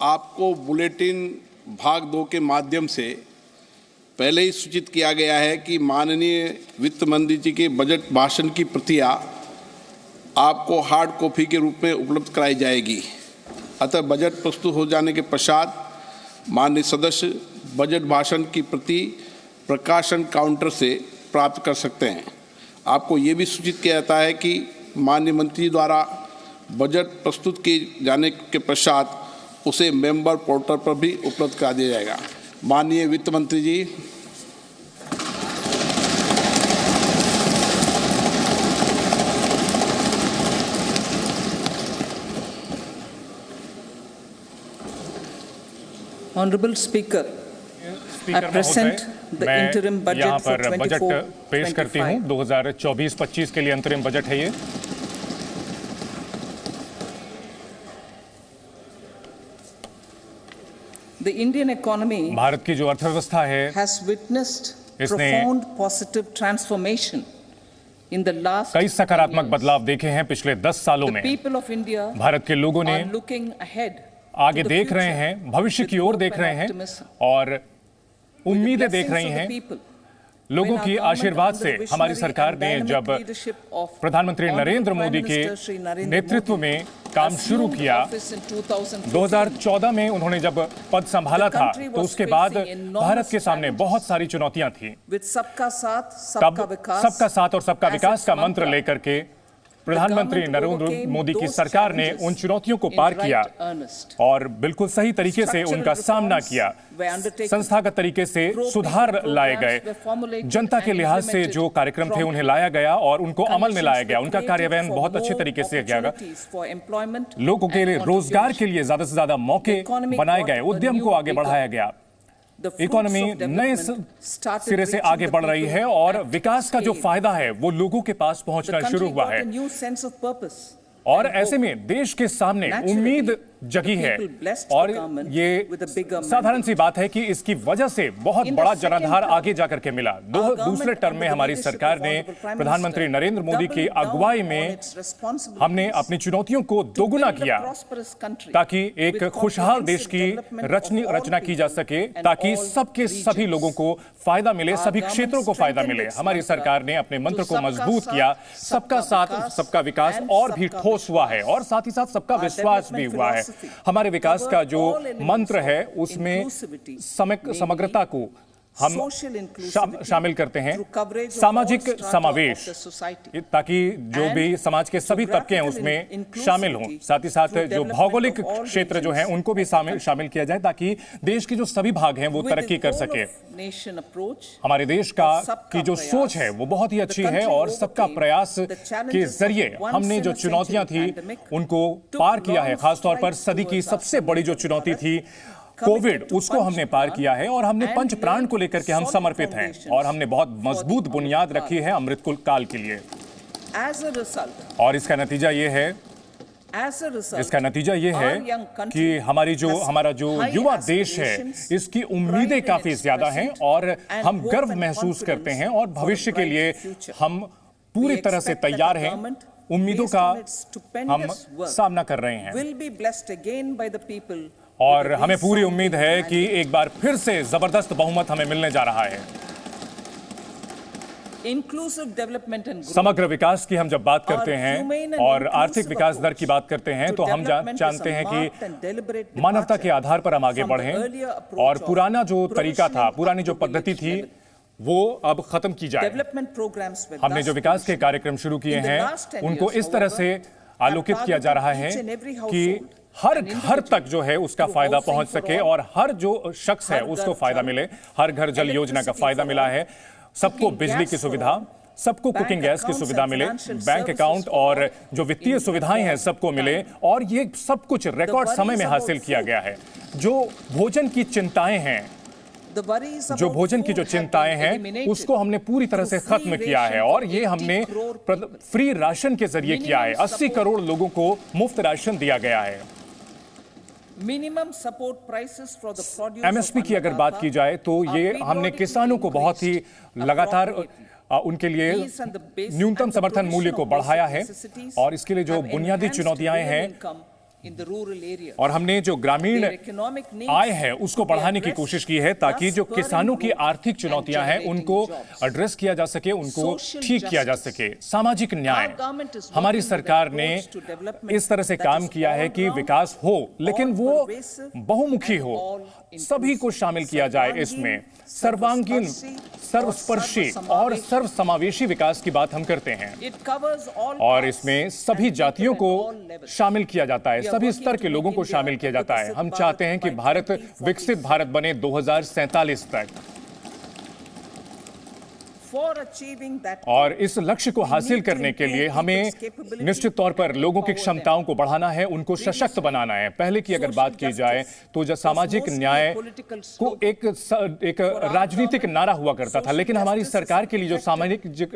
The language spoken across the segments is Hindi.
आपको बुलेटिन भाग 2 के माध्यम से पहले ही सूचित किया गया है कि माननीय वित्त मंत्री जी के बजट भाषण की प्रतियां आपको हार्ड कॉपी के रूप में उपलब्ध कराई जाएगी। अतः बजट प्रस्तुत हो जाने के पश्चात माननीय सदस्य बजट भाषण की प्रति प्रकाशन काउंटर से प्राप्त कर सकते हैं। आपको ये भी सूचित किया जाता है कि माननीय मंत्री द्वारा बजट प्रस्तुत किए जाने के पश्चात उसे मेंबर पोर्टल पर भी उपलब्ध करा दिया जाएगा। माननीय वित्त मंत्री जी। Honorable Speaker, I present the interim budget for 24-25. पेश करती हूँ 2024-25 के लिए अंतरिम बजट है ये। The Indian economy भारत की जो अर्थव्यवस्था है has witnessed profound positive transformation in the last कई सकारात्मक बदलाव देखे हैं पिछले 10 सालों में। people of India भारत के लोगों ने are looking ahead आगे देख रहे हैं, भविष्य की ओर देख रहे हैं और उम्मीदें देख रही हैं। लोगों की आशीर्वाद से हमारी सरकार ने जब प्रधानमंत्री नरेंद्र मोदी के नेतृत्व में काम शुरू किया, 2014 में उन्होंने जब पद संभाला था, तो उसके बाद भारत के सामने बहुत सारी चुनौतियां थीं। तब सबका साथ और सबका विकास का मंत्र लेकर के प्रधानमंत्री नरेंद्र मोदी की सरकार ने उन चुनौतियों को पार किया और बिल्कुल सही तरीके से उनका सामना किया। संस्थागत तरीके से सुधार लाए गए, जनता के लिहाज से जो कार्यक्रम थे उन्हें लाया गया और उनको अमल में लाया गया। उनका कार्यान्वयन बहुत अच्छे तरीके से किया गया। लोगों के लिए रोजगार के लिए ज्यादा से ज्यादा मौके बनाए गए, उद्यम को आगे बढ़ाया गया। इकोनॉमी नए सिरे से आगे बढ़ रही है और विकास का जो फायदा है वो लोगों के पास पहुंचना शुरू हुआ है और ऐसे में देश के सामने उम्मीद जगी है और ये साधारण सी बात है कि इसकी वजह से बहुत बड़ा जनाधार आगे जाकर के मिला। दूसरे टर्म में हमारी सरकार ने प्रधानमंत्री नरेंद्र मोदी की अगुवाई में हमने अपनी चुनौतियों को दोगुना किया ताकि एक खुशहाल देश की रचना की जा सके, ताकि सबके सभी लोगों को फायदा मिले, सभी क्षेत्रों को फायदा मिले। हमारी सरकार ने अपने मंत्र को मजबूत किया, सबका साथ सबका विकास और भी ठोस हुआ है और साथ ही साथ सबका विश्वास भी हुआ है। हमारे विकास का जो मंत्र है उसमें समग्रता को हम शामिल करते हैं, सामाजिक समावेश, ताकि जो भी समाज के सभी तबके हैं उसमें शामिल हों। साथ ही साथ जो भौगोलिक क्षेत्र जो हैं उनको भी शामिल किया जाए ताकि देश के जो सभी भाग हैं वो तरक्की कर सके। हमारे देश की जो सोच है वो बहुत ही अच्छी है और सबका प्रयास के जरिए हमने जो चुनौतियां थी उनको पार किया है। खासतौर पर सदी की सबसे बड़ी जो चुनौती थी कोविड, उसको हमने पार किया है और हमने पंच प्राण को लेकर के हम समर्पित हैं और हमने बहुत मजबूत बुनियाद रखी है अमृत काल के लिए। और इसका नतीजा ये है कि हमारा जो युवा देश है इसकी उम्मीदें काफी ज्यादा हैं और हम गर्व महसूस करते हैं और भविष्य के लिए हम पूरी तरह से तैयार हैं। उम्मीदों का हम सामना कर रहे हैं और हमें पूरी उम्मीद है कि एक बार फिर से जबरदस्त बहुमत हमें मिलने जा रहा है। समग्र विकास की हम जब बात करते हैं और आर्थिक विकास दर की बात करते हैं तो हम जानते हैं कि मानवता के आधार पर हम आगे बढ़ें और पुराना जो तरीका था, पुरानी जो पद्धति थी वो अब खत्म की जाए। हमने जो विकास के कार्यक्रम शुरू किए हैं उनको इस तरह से आलोकित किया जा रहा है कि हर घर तक जो है उसका फायदा पहुंच सके और हर जो शख्स है उसको फायदा मिले। हर घर जल योजना का फायदा मिला है, सबको बिजली की सुविधा, सबको कुकिंग गैस की सुविधा मिले, बैंक अकाउंट और जो वित्तीय सुविधाएं हैं सबको मिले और ये सब कुछ रिकॉर्ड समय में हासिल किया गया है। जो भोजन की चिंताएं हैं उसको हमने पूरी तरह से खत्म किया है और ये हमने फ्री राशन के जरिए किया है। 80 करोड़ लोगों को मुफ्त राशन दिया गया है। एमएसपी की अगर बात की जाए तो ये हमने किसानों को बहुत ही लगातार उनके लिए न्यूनतम समर्थन मूल्य को बढ़ाया है और इसके लिए जो बुनियादी चुनौतियां हैं और हमने जो ग्रामीण आय है उसको बढ़ाने की कोशिश की है ताकि जो किसानों की आर्थिक चुनौतियां हैं उनको एड्रेस किया जा सके, उनको ठीक किया जा सके। सामाजिक न्याय, हमारी सरकार ने इस तरह से काम किया है कि विकास हो लेकिन वो बहुमुखी हो, सभी को शामिल किया जाए इसमें। सर्वांगीण, सर्वस्पर्शी और सर्वसमावेशी विकास की बात हम करते हैं और इसमें सभी जातियों को शामिल किया जाता है, सभी स्तर के लोगों को शामिल किया जाता है। हम चाहते हैं कि भारत विकसित भारत बने 2047 तक, और इस लक्ष्य को हासिल करने के लिए हमें निश्चित तौर पर लोगों की क्षमताओं को बढ़ाना है, उनको सशक्त बनाना है। पहले की अगर बात की जाए तो जो सामाजिक न्याय को एक राजनीतिक नारा हुआ करता था, लेकिन हमारी सरकार के लिए जो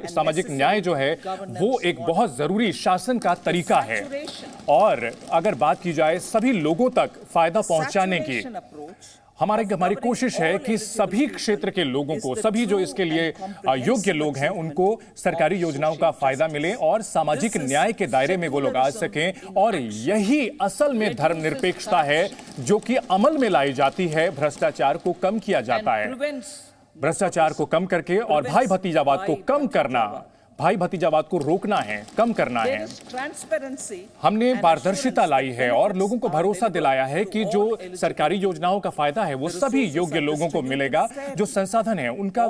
सामाजिक न्याय जो है वो एक बहुत जरूरी शासन का तरीका है। और अगर बात की जाए सभी लोगों तक फायदा पहुंचाने की, हमारी कोशिश है कि सभी क्षेत्र के लोगों को, सभी जो इसके लिए योग्य लोग हैं उनको सरकारी योजनाओं का फायदा मिले और सामाजिक न्याय के दायरे में वो लोग आ सकें। और यही असल में धर्मनिरपेक्षता है जो कि अमल में लाई जाती है। भ्रष्टाचार को कम किया जाता है, भ्रष्टाचार को कम करके, और भाई भतीजावाद को कम करना, भाई भतीजावाद को रोकना है, कम करना है। हमने पारदर्शिता लाई है और लोगों को भरोसा दिलाया है कि जो सरकारी योजनाओं का फायदा है वो सभी योग्य लोगों को मिलेगा। जो संसाधन है उनका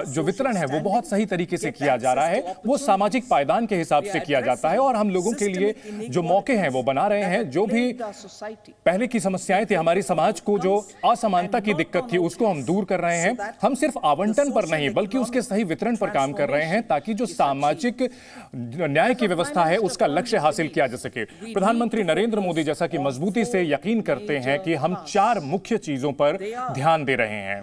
जो वितरण है वो बहुत सही तरीके से किया जा रहा है, वो सामाजिक पायदान के हिसाब से किया जाता है। और हम लोगों के लिए जो मौके हैं वो बना रहे हैं। जो भी पहले की समस्याएं थी, हमारी समाज को जो असमानता की दिक्कत थी उसको हम दूर कर रहे हैं। हम सिर्फ आवंटन पर नहीं बल्कि उसके सही वितरण पर काम कर रहे हैं ताकि जो सामाजिक न्याय की व्यवस्था है उसका लक्ष्य हासिल किया जा सके। प्रधानमंत्री नरेंद्र मोदी जैसा कि मजबूती से यकीन करते हैं कि हम 4 मुख्य चीजों पर ध्यान दे रहे हैं।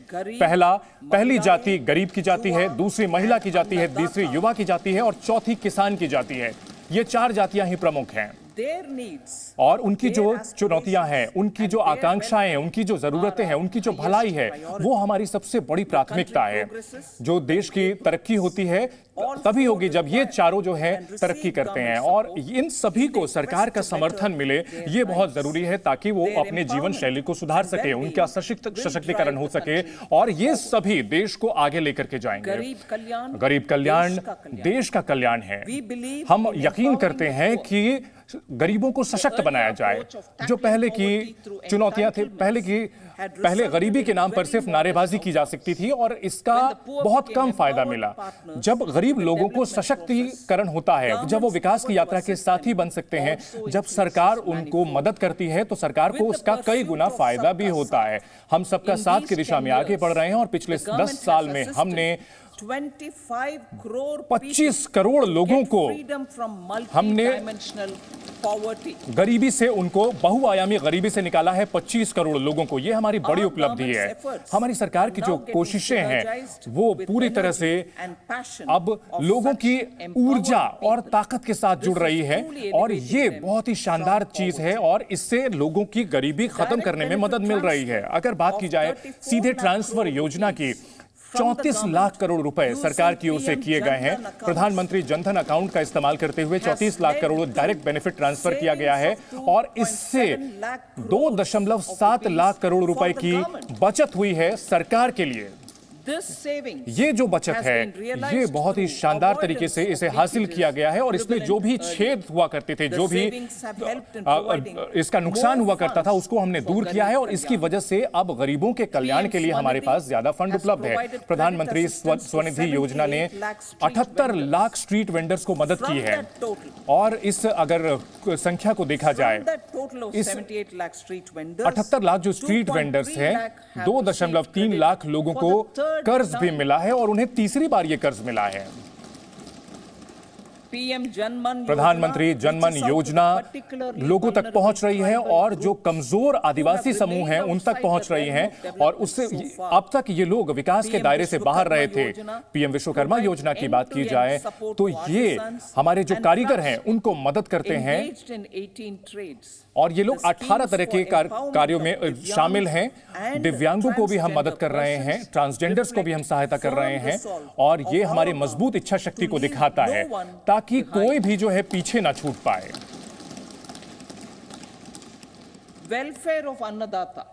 पहली जाति गरीब की जाति है, दूसरी महिला की जाति है, तीसरी युवा की जाति है और चौथी किसान की जाति है। ये 4 जातियां ही प्रमुख हैं और उनकी जो चुनौतियां हैं, उनकी जो आकांक्षाएं हैं, उनकी जो जरूरतें हैं, उनकी जो भलाई है वो हमारी सबसे बड़ी प्राथमिकता है। जो देश की तरक्की होती है तभी होगी जब ये चारों जो है तरक्की करते हैं और इन सभी को सरकार का समर्थन मिले, ये बहुत जरूरी है ताकि वो अपने जीवन शैली को सुधार सके, उनका सशक्तिकरण हो सके और ये सभी देश को आगे लेकर के जाएंगे। गरीब कल्याण देश का कल्याण है। हम यकीन करते हैं कि गरीबों को सशक्त बनाया जाए। जो पहले की चुनौतियां थी, पहले गरीबी के नाम पर सिर्फ नारेबाजी की जा सकती थी और इसका बहुत कम फायदा मिला। जब गरीब लोगों को सशक्तिकरण होता है, जब वो विकास की यात्रा के साथी बन सकते हैं, जब सरकार उनको मदद करती है तो सरकार को उसका कई गुना फायदा भी होता है। हम सबका साथ की दिशा में आगे बढ़ रहे हैं और पिछले 10 साल में हमने 25 करोड़ लोगों को हमने गरीबी से, उनको बहुआयामी गरीबी से निकाला है। 25 करोड़ लोगों को, यह हमारी बड़ी उपलब्धि है। हमारी सरकार की जो कोशिशें हैं वो पूरी तरह से अब लोगों की ऊर्जा और ताकत के साथ जुड़ रही है और ये बहुत ही शानदार चीज है और इससे लोगों की गरीबी खत्म करने में मदद मिल रही है। अगर बात की जाए सीधे ट्रांसफर योजना की, 34 लाख करोड़ रुपए सरकार की ओर से किए गए हैं। प्रधानमंत्री जनधन अकाउंट का इस्तेमाल करते हुए 34 lakh crore direct benefit transfer किया गया है और इससे 2.7 लाख करोड़ रुपए की बचत हुई है सरकार के लिए। ये जो बचत है ये बहुत ही शानदार तरीके से इसे हासिल किया गया है और इसमें जो भी छेद हुआ करते थे, जो भी इसका नुकसान हुआ करता था उसको हमने दूर किया है और इसकी वजह से अब गरीबों के कल्याण के लिए हमारे पास ज्यादा फंड उपलब्ध है। प्रधानमंत्री स्वनिधि योजना ने 78 लाख स्ट्रीट वेंडर्स को मदद की है और इस अगर संख्या को देखा जाए, इस 78 लाख जो स्ट्रीट वेंडर्स हैं, 2.3 लाख लोगों को कर्ज भी मिला है और उन्हें तीसरी बार यह कर्ज मिला है। प्रधानमंत्री जनमन योजना लोगों तक पहुंच रही है और जो कमजोर आदिवासी समूह हैं उन तक पहुंच रही हैं और उससे अब तक ये लोग विकास के दायरे से बाहर रहे थे। पीएम विश्वकर्मा योजना की बात की जाए तो ये हमारे जो कारीगर हैं उनको मदद करते हैं और ये लोग 18 तरह के कार्यों में शामिल हैं। दिव्यांगों को भी हम मदद कर रहे हैं, ट्रांसजेंडर्स को भी हम सहायता कर रहे हैं और ये हमारी मजबूत इच्छा शक्ति को दिखाता है ताकि कोई भी जो है पीछे ना छूट पाए। welfare of Annadata.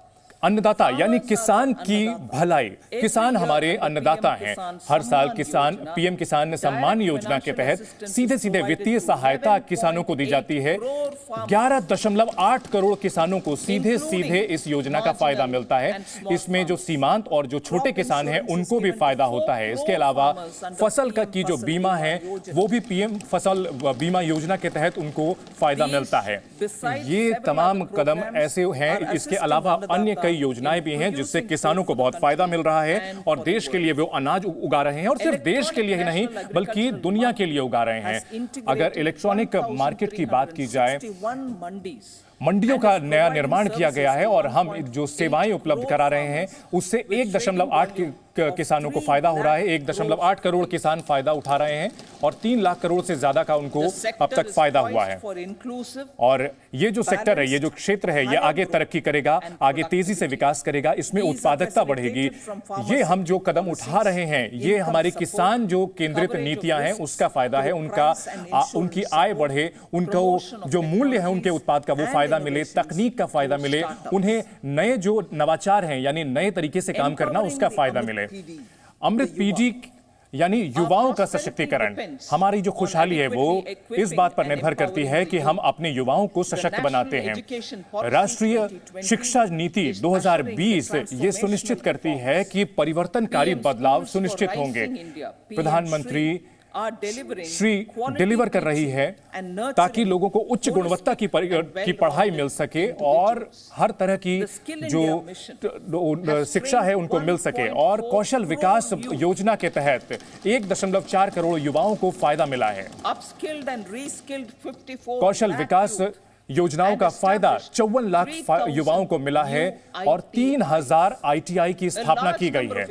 अन्नदाता यानी किसान की भलाई। किसान हमारे अन्नदाता हैं। हर साल किसान पीएम किसान सम्मान योजना के तहत सीधे सीधे वित्तीय सहायता किसानों को दी जाती है। 11.8 करोड़ किसानों को सीधे सीधे इस योजना का फायदा मिलता है। इसमें जो सीमांत और जो छोटे किसान हैं उनको भी फायदा होता है। इसके अलावा फसल का की जो बीमा है वो भी पीएम फसल बीमा योजना के तहत उनको फायदा मिलता है। ये तमाम कदम ऐसे हैं। इसके अलावा अन्य कई योजनाएं भी हैं जिससे किसानों को बहुत फायदा मिल रहा है और देश के लिए वो अनाज उगा रहे हैं और सिर्फ देश के लिए ही नहीं बल्कि दुनिया के लिए उगा रहे हैं। अगर इलेक्ट्रॉनिक मार्केट की बात की जाए, मंडियों का नया निर्माण किया गया है और हम जो सेवाएं उपलब्ध करा रहे हैं उससे 1.8 किसानों को फायदा हो रहा है। 1.8 करोड़ किसान फायदा उठा रहे हैं और 3 लाख करोड़ से ज्यादा का उनको अब तक फायदा हुआ है। और ये जो सेक्टर है, ये जो क्षेत्र है, ये आगे तरक्की करेगा, आगे तेजी से विकास करेगा, इसमें उत्पादकता बढ़ेगी। ये हम जो कदम उठा रहे हैं ये हमारे किसान जो केंद्रित नीतियां हैं उसका फायदा है। उनकी आय बढ़े, उनको जो मूल्य है उनके उत्पाद का वो फायदा मिले, तकनीक का फायदा मिले, उन्हें नए जो नवाचार हैं यानी नए तरीके से काम करना उसका फायदा मिले। अमृत पीढ़ी यानी युवाओं का सशक्तिकरण। हमारी जो खुशहाली है वो इस बात पर निर्भर करती है कि हम अपने युवाओं को सशक्त बनाते हैं। राष्ट्रीय शिक्षा नीति 2020 ये सुनिश्चित करती है कि परिवर्तनकारी बदलाव सुनिश्चित होंगे। प्रधानमंत्री श्री डिलीवर कर रही है ताकि लोगों को उच्च गुणवत्ता की पढ़ाई मिल सके और हर तरह की जो शिक्षा है उनको मिल सके। और कौशल विकास योजना के तहत 1.4 करोड़ युवाओं को फायदा मिला है। कौशल विकास योजनाओं का फायदा 54 लाख युवाओं को मिला है और 3000 ITI की स्थापना की गई है।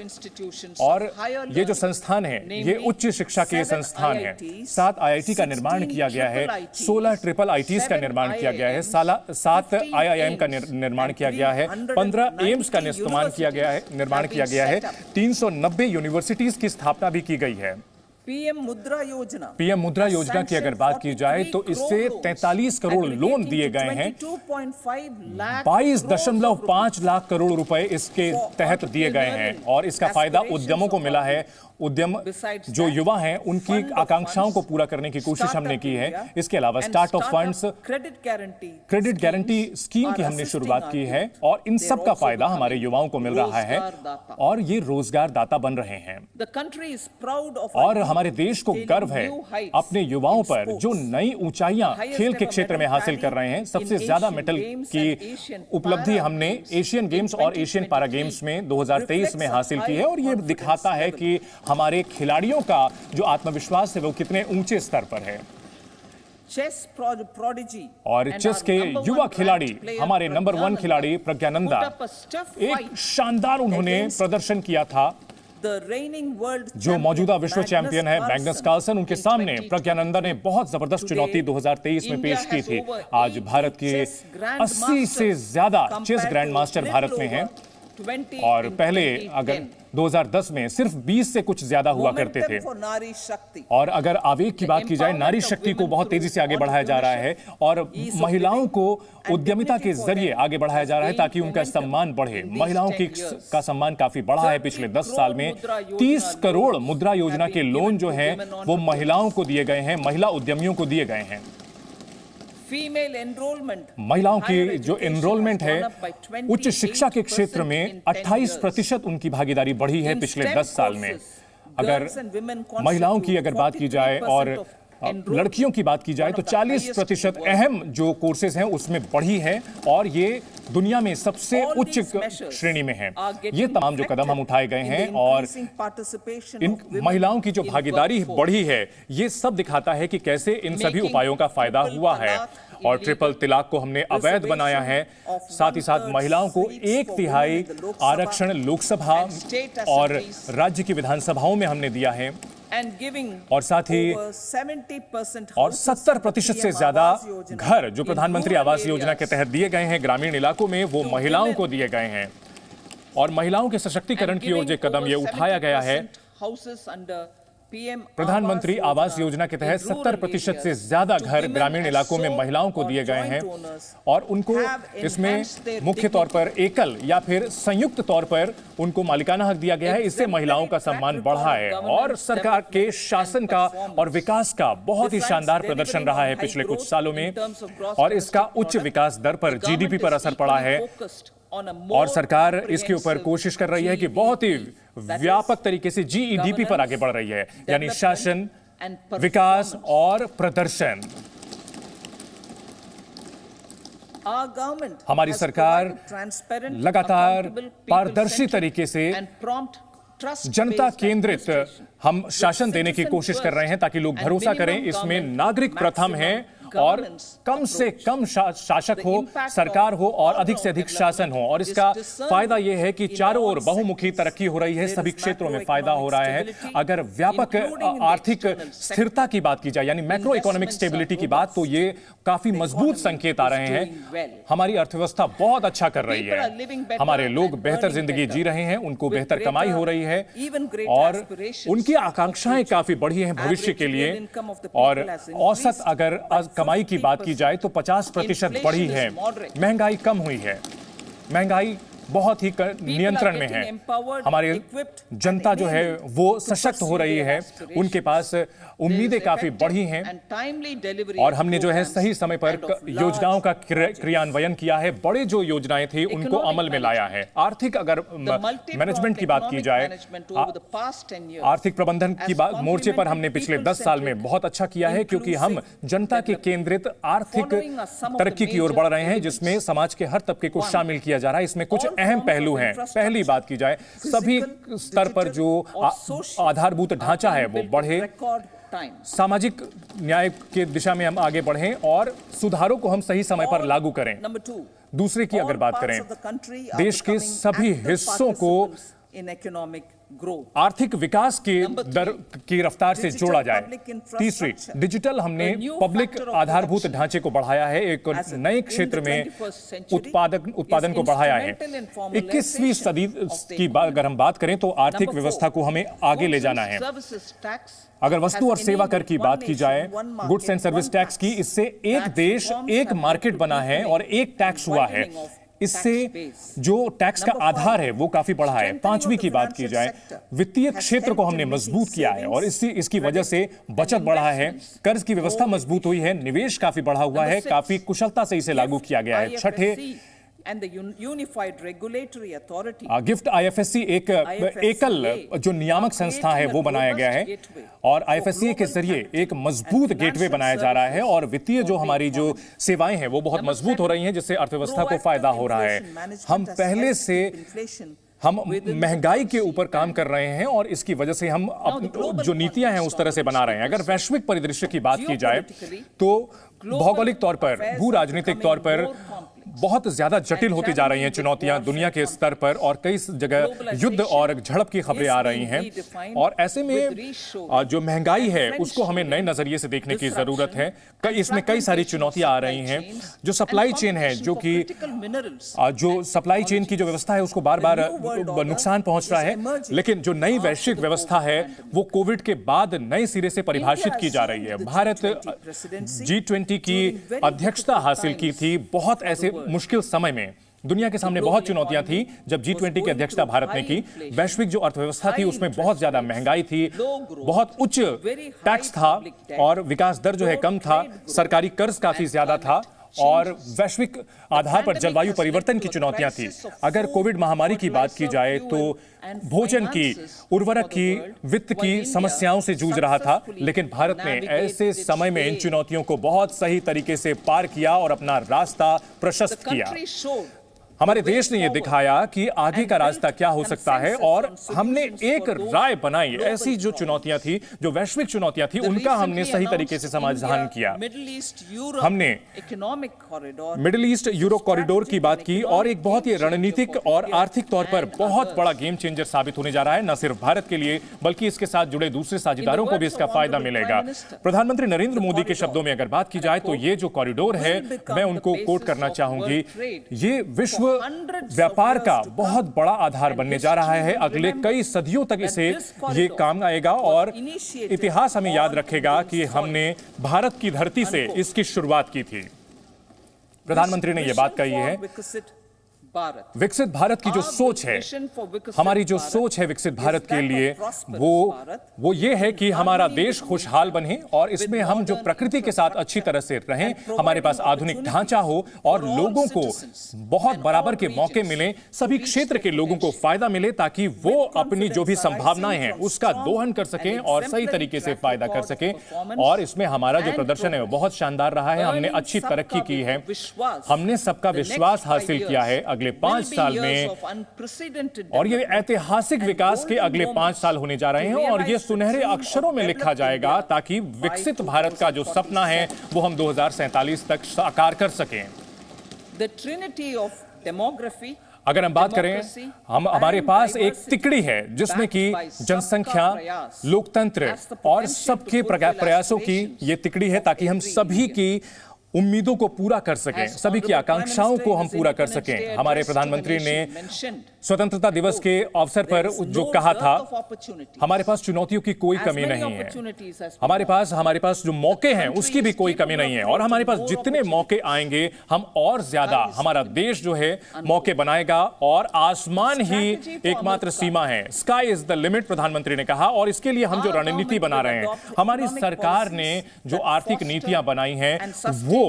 और ये जो संस्थान है ये उच्च शिक्षा के संस्थान है। 7 IIT का निर्माण किया गया है, 16 ट्रिपल ITs का निर्माण किया गया है, 7 IIM का निर्माण किया गया है, 15 एम्स का निर्माण किया गया है, 390 यूनिवर्सिटीज की स्थापना भी की गई है। पीएम मुद्रा योजना की अगर बात की जाए तो इससे 43 करोड़ लोन दिए गए हैं। 22.5 लाख करोड़ रुपए इसके तहत दिए गए हैं और इसका फायदा उद्यमों को मिला है। उद्यम जो युवा हैं उनकी आकांक्षाओं को पूरा करने की कोशिश हमने की है। इसके अलावा startup funds, credit guarantee scheme की हमने शुरुआत की है और इन सब का फायदा हमारे युवाओं को मिल रहा है और ये रोजगार दाता बन रहे हैं। और हमारे देश को गर्व है अपने युवाओं पर जो नई ऊंचाइयां खेल के क्षेत्र में हासिल कर रहे हैं। सबसे ज्यादा मेडल की उपलब्धि हमने एशियन गेम्स और एशियन पैरा गेम्स में 2023 में हासिल की है और ये दिखाता है कि हमारे खिलाड़ियों का जो आत्मविश्वास है वो कितने ऊंचे स्तर पर है। और चेस के युवा खिलाड़ी, हमारे नंबर 1 खिलाड़ी प्रज्ञानंदा, एक शानदार उन्होंने प्रदर्शन किया था। जो मौजूदा विश्व चैंपियन है मैग्नस कार्लसन, उनके सामने प्रज्ञानंदा ने बहुत जबरदस्त चुनौती 2023 में पेश की थी। आज भारत के 80 से ज्यादा चेस ग्रैंड मास्टर भारत में हैं और पहले अगर 2010 में सिर्फ 20 से कुछ ज्यादा हुआ करते थे। और अगर आवेग की बात की जाए, नारी शक्ति को बहुत तेजी से आगे बढ़ाया जा रहा है और महिलाओं को उद्यमिता के जरिए आगे बढ़ाया जा रहा है ताकि उनका सम्मान बढ़े। महिलाओं का सम्मान काफी बढ़ा है पिछले 10 साल में। 30 करोड़ मुद्रा योजना के लोन जो हैं वो महिलाओं को दिए गए हैं, महिला उद्यमियों को दिए गए हैं। महिलाओं की जो एनरोलमेंट है उच्च शिक्षा के क्षेत्र में 28% उनकी भागीदारी बढ़ी है पिछले 10 साल में। अगर महिलाओं की अगर बात की जाए और लड़कियों की बात की जाए तो 40% अहम जो कोर्सेज हैं उसमें बढ़ी है और ये दुनिया में सबसे उच्च श्रेणी में है। ये तमाम जो कदम हम उठाए गए हैं और इन महिलाओं की जो भागीदारी बढ़ी है ये सब दिखाता है कि कैसे इन सभी उपायों का फायदा हुआ है। और ट्रिपल तलाक को हमने अवैध बनाया है। साथ ही साथ महिलाओं को 1/3 आरक्षण लोकसभा और राज्य की विधानसभाओं में हमने दिया है और साथ ही 70% से ज्यादा घर जो प्रधानमंत्री आवास योजना के तहत दिए गए हैं ग्रामीण इलाकों में वो महिलाओं को दिए गए हैं। और महिलाओं के सशक्तिकरण की ओर जो कदम ये उठाया गया है प्रधानमंत्री आवास योजना के तहत 70% से ज्यादा घर ग्रामीण इलाकों में महिलाओं को दिए गए हैं और उनको इसमें मुख्य तौर पर एकल या फिर संयुक्त तौर पर उनको मालिकाना हक दिया गया है। इससे महिलाओं का सम्मान बढ़ा है और सरकार के शासन का और विकास का बहुत ही शानदार प्रदर्शन रहा है पिछले कुछ सालों में और इसका उच्च विकास दर पर जीडीपी पर असर पड़ा है और सरकार इसके ऊपर कोशिश कर रही है कि बहुत ही व्यापक तरीके से जीईडीपी पर आगे बढ़ रही है, यानी शासन, विकास और प्रदर्शन। हमारी सरकार लगातार पारदर्शी तरीके से जनता केंद्रित हम शासन देने की कोशिश कर रहे हैं ताकि लोग भरोसा करें इसमें नागरिक प्रथम है और कम से कम शासक हो, सरकार हो और अधिक से अधिक शासन हो। और इसका फायदा यह है कि चारों ओर बहुमुखी तरक्की हो रही है, सभी क्षेत्रों में फायदा हो रहा है। अगर व्यापक आर्थिक स्थिरता की बात की जाए यानी मैक्रो इकोनॉमिक स्टेबिलिटी की बात, तो ये काफी मजबूत संकेत आ रहे हैं। हमारी अर्थव्यवस्था बहुत अच्छा कर रही है, हमारे लोग बेहतर जिंदगी जी रहे हैं, उनको बेहतर कमाई हो रही है और उनकी आकांक्षाएं काफी बढ़ी हैं भविष्य के लिए। और औसत अगर कमाई की बात की जाए तो 50% बढ़ी है। महंगाई कम हुई है, महंगाई बहुत ही नियंत्रण में है। हमारी जनता जो है वो सशक्त हो रही है, उनके पास उम्मीदें काफी बढ़ी हैं और हमने जो है सही समय पर योजनाओं का क्रियान्वयन किया है। बड़े जो योजनाएं थी उनको अमल में लाया है। आर्थिक अगर मैनेजमेंट की बात की जाए, आर्थिक प्रबंधन की बात मोर्चे पर हमने पिछले 10 साल में बहुत अच्छा किया है क्योंकि हम जनता के केंद्रित आर्थिक तरक्की की ओर बढ़ रहे हैं जिसमें समाज के हर तबके को शामिल किया जा रहा है। इसमें कुछ अहम पहलू हैं। पहली बात की जाए, सभी स्तर पर जो आधारभूत ढांचा है वो बढ़े, सामाजिक न्याय के दिशा में हम आगे बढ़ें और सुधारों को हम सही समय पर लागू करें। दूसरे की अगर बात करें, देश के सभी हिस्सों को आर्थिक विकास की दर की रफ्तार से जोड़ा जाए। तीसरी, डिजिटल हमने पब्लिक आधारभूत ढांचे को बढ़ाया है, एक नए क्षेत्र में उत्पादन को बढ़ाया है। 21वीं सदी की अगर हम बात करें तो आर्थिक व्यवस्था को हमें आगे ले जाना है। अगर वस्तु और सेवा कर की बात की जाए, गुड्स एंड सर्विस टैक्स की, इससे एक देश एक मार्केट बना है और एक टैक्स हुआ है। इससे जो टैक्स का आधार है वो काफी बढ़ा है। 5वीं की बात की जाए, वित्तीय क्षेत्र को हमने मजबूत किया है और इसकी वजह से बचत बढ़ा है, कर्ज की व्यवस्था मजबूत हुई है, निवेश काफी बढ़ा हुआ है, काफी कुशलता से इसे लागू किया गया है। छठे, गिफ्ट आईएफएससी एक एकल जो नियामक संस्था है वो बनाया गया है और आईएफएससी के जरिए एक मजबूत गेटवे बनाया जा रहा है और वित्तीय जो हमारी जो सेवाएं हैं वो बहुत मजबूत हो रही हैं जिससे अर्थव्यवस्था को फायदा हो रहा है। हम पहले से हम महंगाई के ऊपर काम कर रहे हैं और इसकी वजह से हम जो नीतियां हैं उस तरह से बना रहे हैं। अगर वैश्विक परिदृश्य की बात की जाए तो भौगोलिक तौर पर, भू राजनीतिक तौर पर बहुत ज्यादा जटिल होती जा रही हैं चुनौतियां दुनिया के स्तर पर और कई जगह युद्ध और झड़प की खबरें आ रही हैं और ऐसे में जो महंगाई है उसको हमें नए नजरिए से देखने की जरूरत है। इसमें कई सारी चुनौतियां आ रही हैं। जो सप्लाई चेन है, जो सप्लाई चेन की जो व्यवस्था है उसको बार बार नुकसान पहुंच रहा है, लेकिन जो नई वैश्विक व्यवस्था है वो कोविड के बाद नए सिरे से परिभाषित की जा रही है। भारत G20 की अध्यक्षता हासिल की थी बहुत ऐसे मुश्किल समय में। दुनिया के सामने बहुत चुनौतियां थी जब G20 की अध्यक्षता भारत ने की। वैश्विक जो अर्थव्यवस्था थी उसमें बहुत ज्यादा महंगाई थी, बहुत उच्च टैक्स था और विकास दर जो है कम था, सरकारी कर्ज काफी ज्यादा था और वैश्विक आधार पर जलवायु परिवर्तन की चुनौतियां थी। अगर कोविड महामारी की बात की जाए तो भोजन की, उर्वरक की, वित्त की समस्याओं से जूझ रहा था, लेकिन भारत ने ऐसे समय में इन चुनौतियों को बहुत सही तरीके से पार किया और अपना रास्ता प्रशस्त किया। हमारे देश ने यह दिखाया कि आगे का रास्ता क्या हो सकता है और हमने एक राय बनाई। ऐसी जो चुनौतियां थी, जो वैश्विक चुनौतियां थी, उनका हमने सही तरीके से समाधान किया। हमने मिडिल ईस्ट यूरोप कॉरिडोर की बात की और एक बहुत ही रणनीतिक और आर्थिक तौर पर बहुत बड़ा गेम चेंजर साबित होने जा रहा है, न सिर्फ भारत के लिए बल्कि इसके साथ जुड़े दूसरे साझेदारों को भी इसका फायदा मिलेगा। प्रधानमंत्री नरेंद्र मोदी के शब्दों में अगर बात की जाए तो ये जो कॉरिडोर है, मैं उनको कोट करना चाहूंगी, ये विश्व विश्व व्यापार का बहुत बड़ा आधार बनने जा रहा है। अगले कई सदियों तक इसे ये काम आएगा और इतिहास हमें याद रखेगा कि हमने भारत की धरती से इसकी शुरुआत की थी। प्रधानमंत्री ने यह बात कही है, विकसित भारत की जो सोच है, हमारी जो सोच है विकसित भारत के लिए, वो ये है कि हमारा देश खुशहाल बने और इसमें हम जो प्रकृति के साथ अच्छी तरह से रहें, हमारे पास आधुनिक ढांचा हो और लोगों को बहुत बराबर के मौके मिले, सभी क्षेत्र के लोगों को फायदा मिले ताकि वो अपनी जो भी संभावनाएं हैं उसका दोहन कर सकें और सही तरीके से फायदा कर सकें। और इसमें हमारा जो प्रदर्शन है वो बहुत शानदार रहा है। हमने अच्छी तरक्की की है, हमने सबका विश्वास हासिल किया है अगले 5 साल में, और ये ऐतिहासिक विकास के अगले 5 साल होने जा रहे हैं और ये सुनहरे अक्षरों में लिखा जाएगा ताकि विकसित भारत का जो सपना है वो हम 2047 तक साकार कर सकें। अगर हम बात करें, हमारे पास एक तिकड़ी है जिसमें कि जनसंख्या, लोकतंत्र और सबके प्रयासों की ये तिकड़ी है ताकि हम सभी की उम्मीदों को पूरा कर सकें, सभी की आकांक्षाओं को हम पूरा कर सकें। हमारे प्रधानमंत्री ने स्वतंत्रता दिवस के अवसर पर जो कहा था, हमारे पास चुनौतियों की कोई कमी नहीं है, हमारे पास जो मौके हैं उसकी भी कोई कमी नहीं है और हमारे पास जितने मौके आएंगे हम और ज्यादा, हमारा देश जो है मौके बनाएगा और आसमान ही एकमात्र सीमा है। स्काई इज द लिमिट, प्रधानमंत्री ने कहा। और इसके लिए हम जो रणनीति बना रहे हैं, हमारी सरकार ने जो आर्थिक नीतियां बनाई हैं वो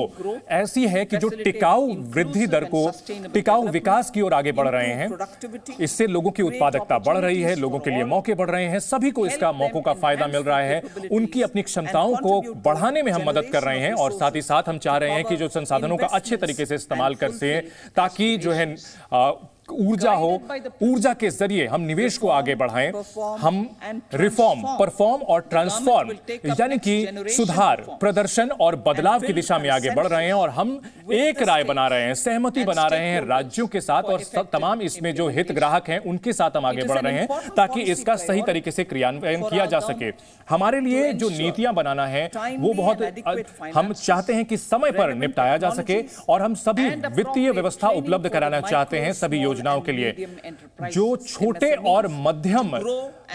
ऐसी है कि जो टिकाऊ वृद्धि दर को, टिकाऊ विकास की ओर आगे बढ़ रहे हैं। इससे लोगों की उत्पादकता बढ़ रही है, लोगों के लिए मौके बढ़ रहे हैं, सभी को इसका मौकों का फायदा मिल रहा है। उनकी अपनी क्षमताओं को बढ़ाने में हम मदद कर रहे हैं और साथ ही साथ हम चाह रहे हैं कि जो संसाधनों का अच्छे तरीके से इस्तेमाल कर सकें ताकि जो है ऊर्जा हो, ऊर्जा के जरिए हम निवेश को आगे बढ़ाएं। हम रिफॉर्म, परफॉर्म और ट्रांसफॉर्म यानी कि सुधार, प्रदर्शन और बदलाव की दिशा में आगे बढ़ रहे हैं और हम एक राय बना रहे हैं, सहमति बना रहे हैं राज्यों के साथ और तमाम इसमें जो हितग्राहक हैं उनके साथ हम आगे बढ़ रहे हैं ताकि इसका सही तरीके से क्रियान्वयन किया जा सके। हमारे लिए जो नीतियां बनाना है वो बहुत, हम चाहते हैं कि समय पर निपटाया जा सके और हम सभी वित्तीय व्यवस्था उपलब्ध कराना चाहते हैं सभी योजनाओं के लिए। जो छोटे और मध्यम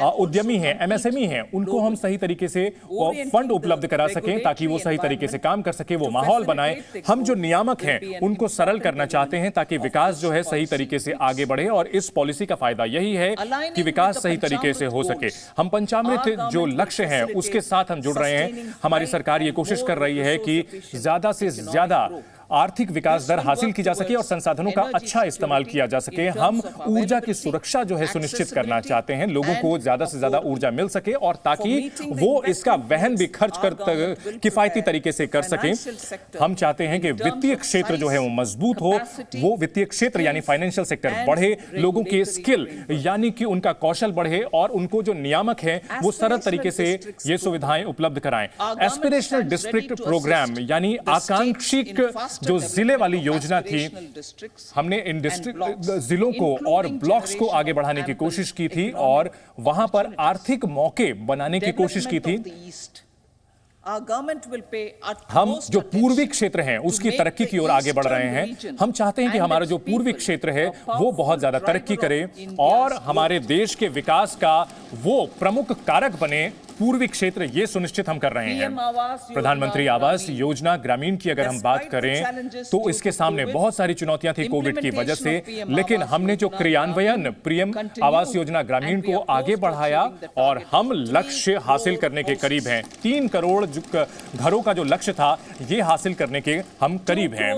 उद्यमी हैं, एमएसएमई हैं, उनको हम सही तरीके से फंड उपलब्ध करा सकें ताकि वो सही तरीके से काम कर सके, वो माहौल बनाए। हम जो नियामक हैं उनको सरल करना चाहते हैं ताकि विकास जो है सही तरीके से आगे बढ़े और इस पॉलिसी का फायदा यही है कि विकास सही तरीके से हो सके। हम पंचामृत जो लक्ष्य है उसके साथ हम जुड़ रहे हैं। हमारी सरकार ये कोशिश कर रही है कि ज्यादा से ज्यादा आर्थिक विकास दर हासिल की जा सके और संसाधनों का अच्छा इस्तेमाल किया जा सके। हम ऊर्जा की सुरक्षा जो है सुनिश्चित करना चाहते हैं, लोगों को ज्यादा से ज्यादा ऊर्जा मिल सके और ताकि वो इसका वहन भी खर्च कर किफायती तरीके से कर सकें। हम चाहते हैं कि वित्तीय क्षेत्र जो है वो मजबूत हो, वो वित्तीय क्षेत्र यानी फाइनेंशियल सेक्टर बढ़े, लोगों के स्किल यानी कि उनका कौशल बढ़े और उनको जो नियामक है वो सरल तरीके से ये सुविधाएं उपलब्ध कराएं। एस्पिरेशनल डिस्ट्रिक्ट प्रोग्राम यानी आकांक्षिक जो जिले वाली योजना थी, हमने इन डिस्ट्रिक्ट जिलों को और ब्लॉक्स को आगे बढ़ाने की कोशिश की थी और वहां पर आर्थिक मौके बनाने की कोशिश की थी। हम जो पूर्वी क्षेत्र हैं उसकी तरक्की की ओर आगे बढ़ रहे हैं। हम चाहते हैं कि हमारा जो पूर्वी क्षेत्र है वो बहुत ज्यादा तरक्की करे और हमारे देश के विकास का वो प्रमुख कारक बने। पूर्वी क्षेत्र ये सुनिश्चित हम कर रहे हैं। प्रधानमंत्री आवास योजना ग्रामीण की अगर हम बात करें तो इसके सामने बहुत सारी चुनौतियां थी कोविड की वजह से, लेकिन हमने जो क्रियान्वयन पीएम आवास योजना ग्रामीण को आगे बढ़ाया और हम लक्ष्य हासिल करने के करीब हैं। 3 करोड़ घरों का जो लक्ष्य था ये हासिल करने के हम करीब हैं।